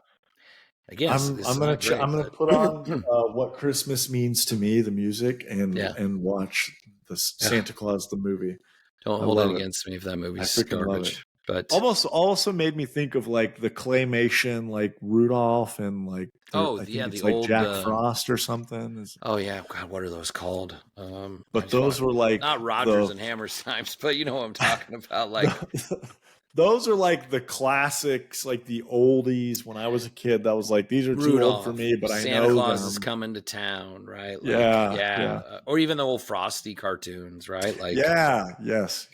Again, I'm gonna put on What Christmas Means to Me, the music, and watch the Santa Claus the movie. Don't hold it against me if that movie's garbage. But almost also made me think of like the claymation, like Rudolph and like I think it's like old, Jack Frost or something. Oh yeah, God, what are those called? But those were like not Rodgers and Hammerstein's, but you know what I'm talking about. Like those are like the classics, like the oldies. When I was a kid, that was like, these are too old for me, but Santa I know Claus them. is coming to town, right? Like, or even the old Frosty cartoons, right? Like, yes.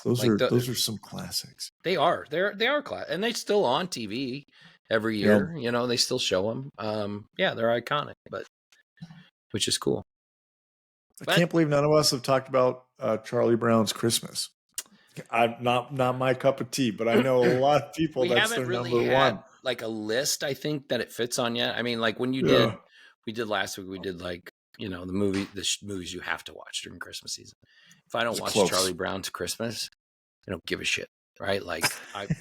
Those are some classics. They are classic, and they're still on TV every year. You know, they still show them. They're iconic, but which is cool. I can't believe none of us have talked about Charlie Brown's Christmas. I'm not my cup of tea, but I know a lot of people that's their really number one. Like a list, I think that it fits on yet. I mean, like when we did last week, we did like, you know, the movies you have to watch during Christmas season. If I don't watch Charlie Brown's Christmas, I don't give a shit, right? Like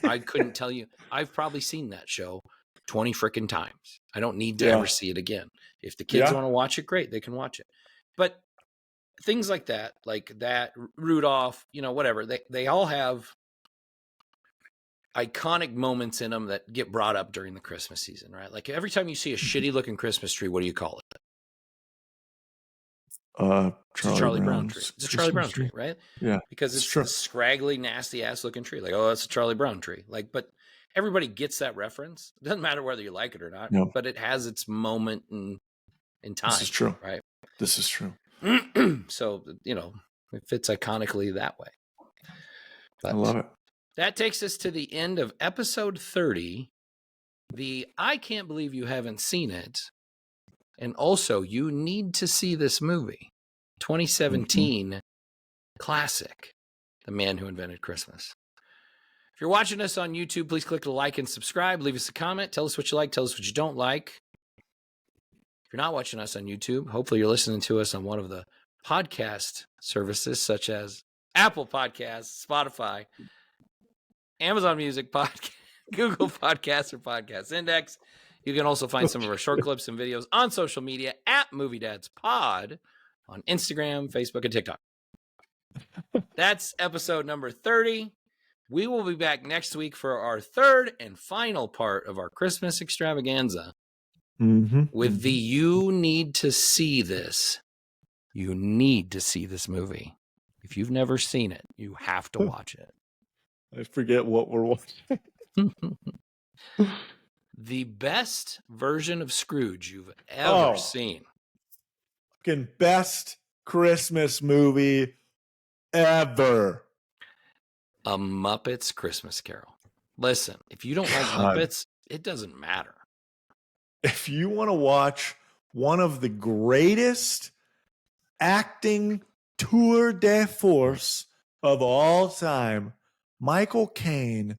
I couldn't tell you. I've probably seen that show 20 freaking times. I don't need to ever see it again. If the kids want to watch it, great, they can watch it. But things like that, Rudolph, you know, whatever, they all have iconic moments in them that get brought up during the Christmas season, right? Like every time you see a shitty looking Christmas tree, what do you call it? It's a Charlie Brown tree. It's a Charlie Brown tree, right? Yeah, because it's a scraggly, nasty ass looking tree. Like, oh, that's a Charlie Brown tree. Like, but everybody gets that reference. It doesn't matter whether you like it or not, but it has its moment in time. This is true, right? This is true. So, you know, it fits iconically that way. But I love it. That takes us to the end of episode 30. I can't believe you haven't seen it. And also, you need to see this movie. 2017 classic, The Man Who Invented Christmas. If you're watching us on YouTube, please click the like and subscribe. Leave us a comment. Tell us what you like. Tell us what you don't like. If you're not watching us on YouTube, hopefully you're listening to us on one of the podcast services such as Apple Podcasts, Spotify, Amazon Music, Google Podcasts, or Podcast Index. You can also find some of our short clips and videos on social media at Movie Dads Pod on Instagram, Facebook, and TikTok. That's episode number 30. We will be back next week for our third and final part of our Christmas extravaganza with the You Need to See This. You need to see this movie. If you've never seen it, you have to watch it. I forget what we're watching. The best version of Scrooge you've ever seen. Fucking best Christmas movie ever. A Muppets Christmas Carol. Listen, if you don't like Muppets, it doesn't matter. If you want to watch one of the greatest acting tour de force of all time, Michael Caine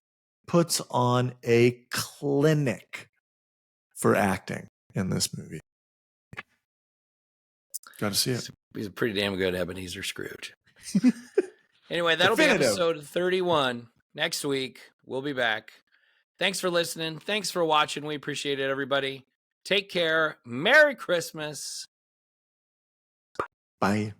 puts on a clinic for acting in this movie. Got to see it. He's a pretty damn good Ebenezer Scrooge. Anyway, that'll be episode 31. Next week, we'll be back. Thanks for listening. Thanks for watching. We appreciate it, everybody. Take care. Merry Christmas. Bye.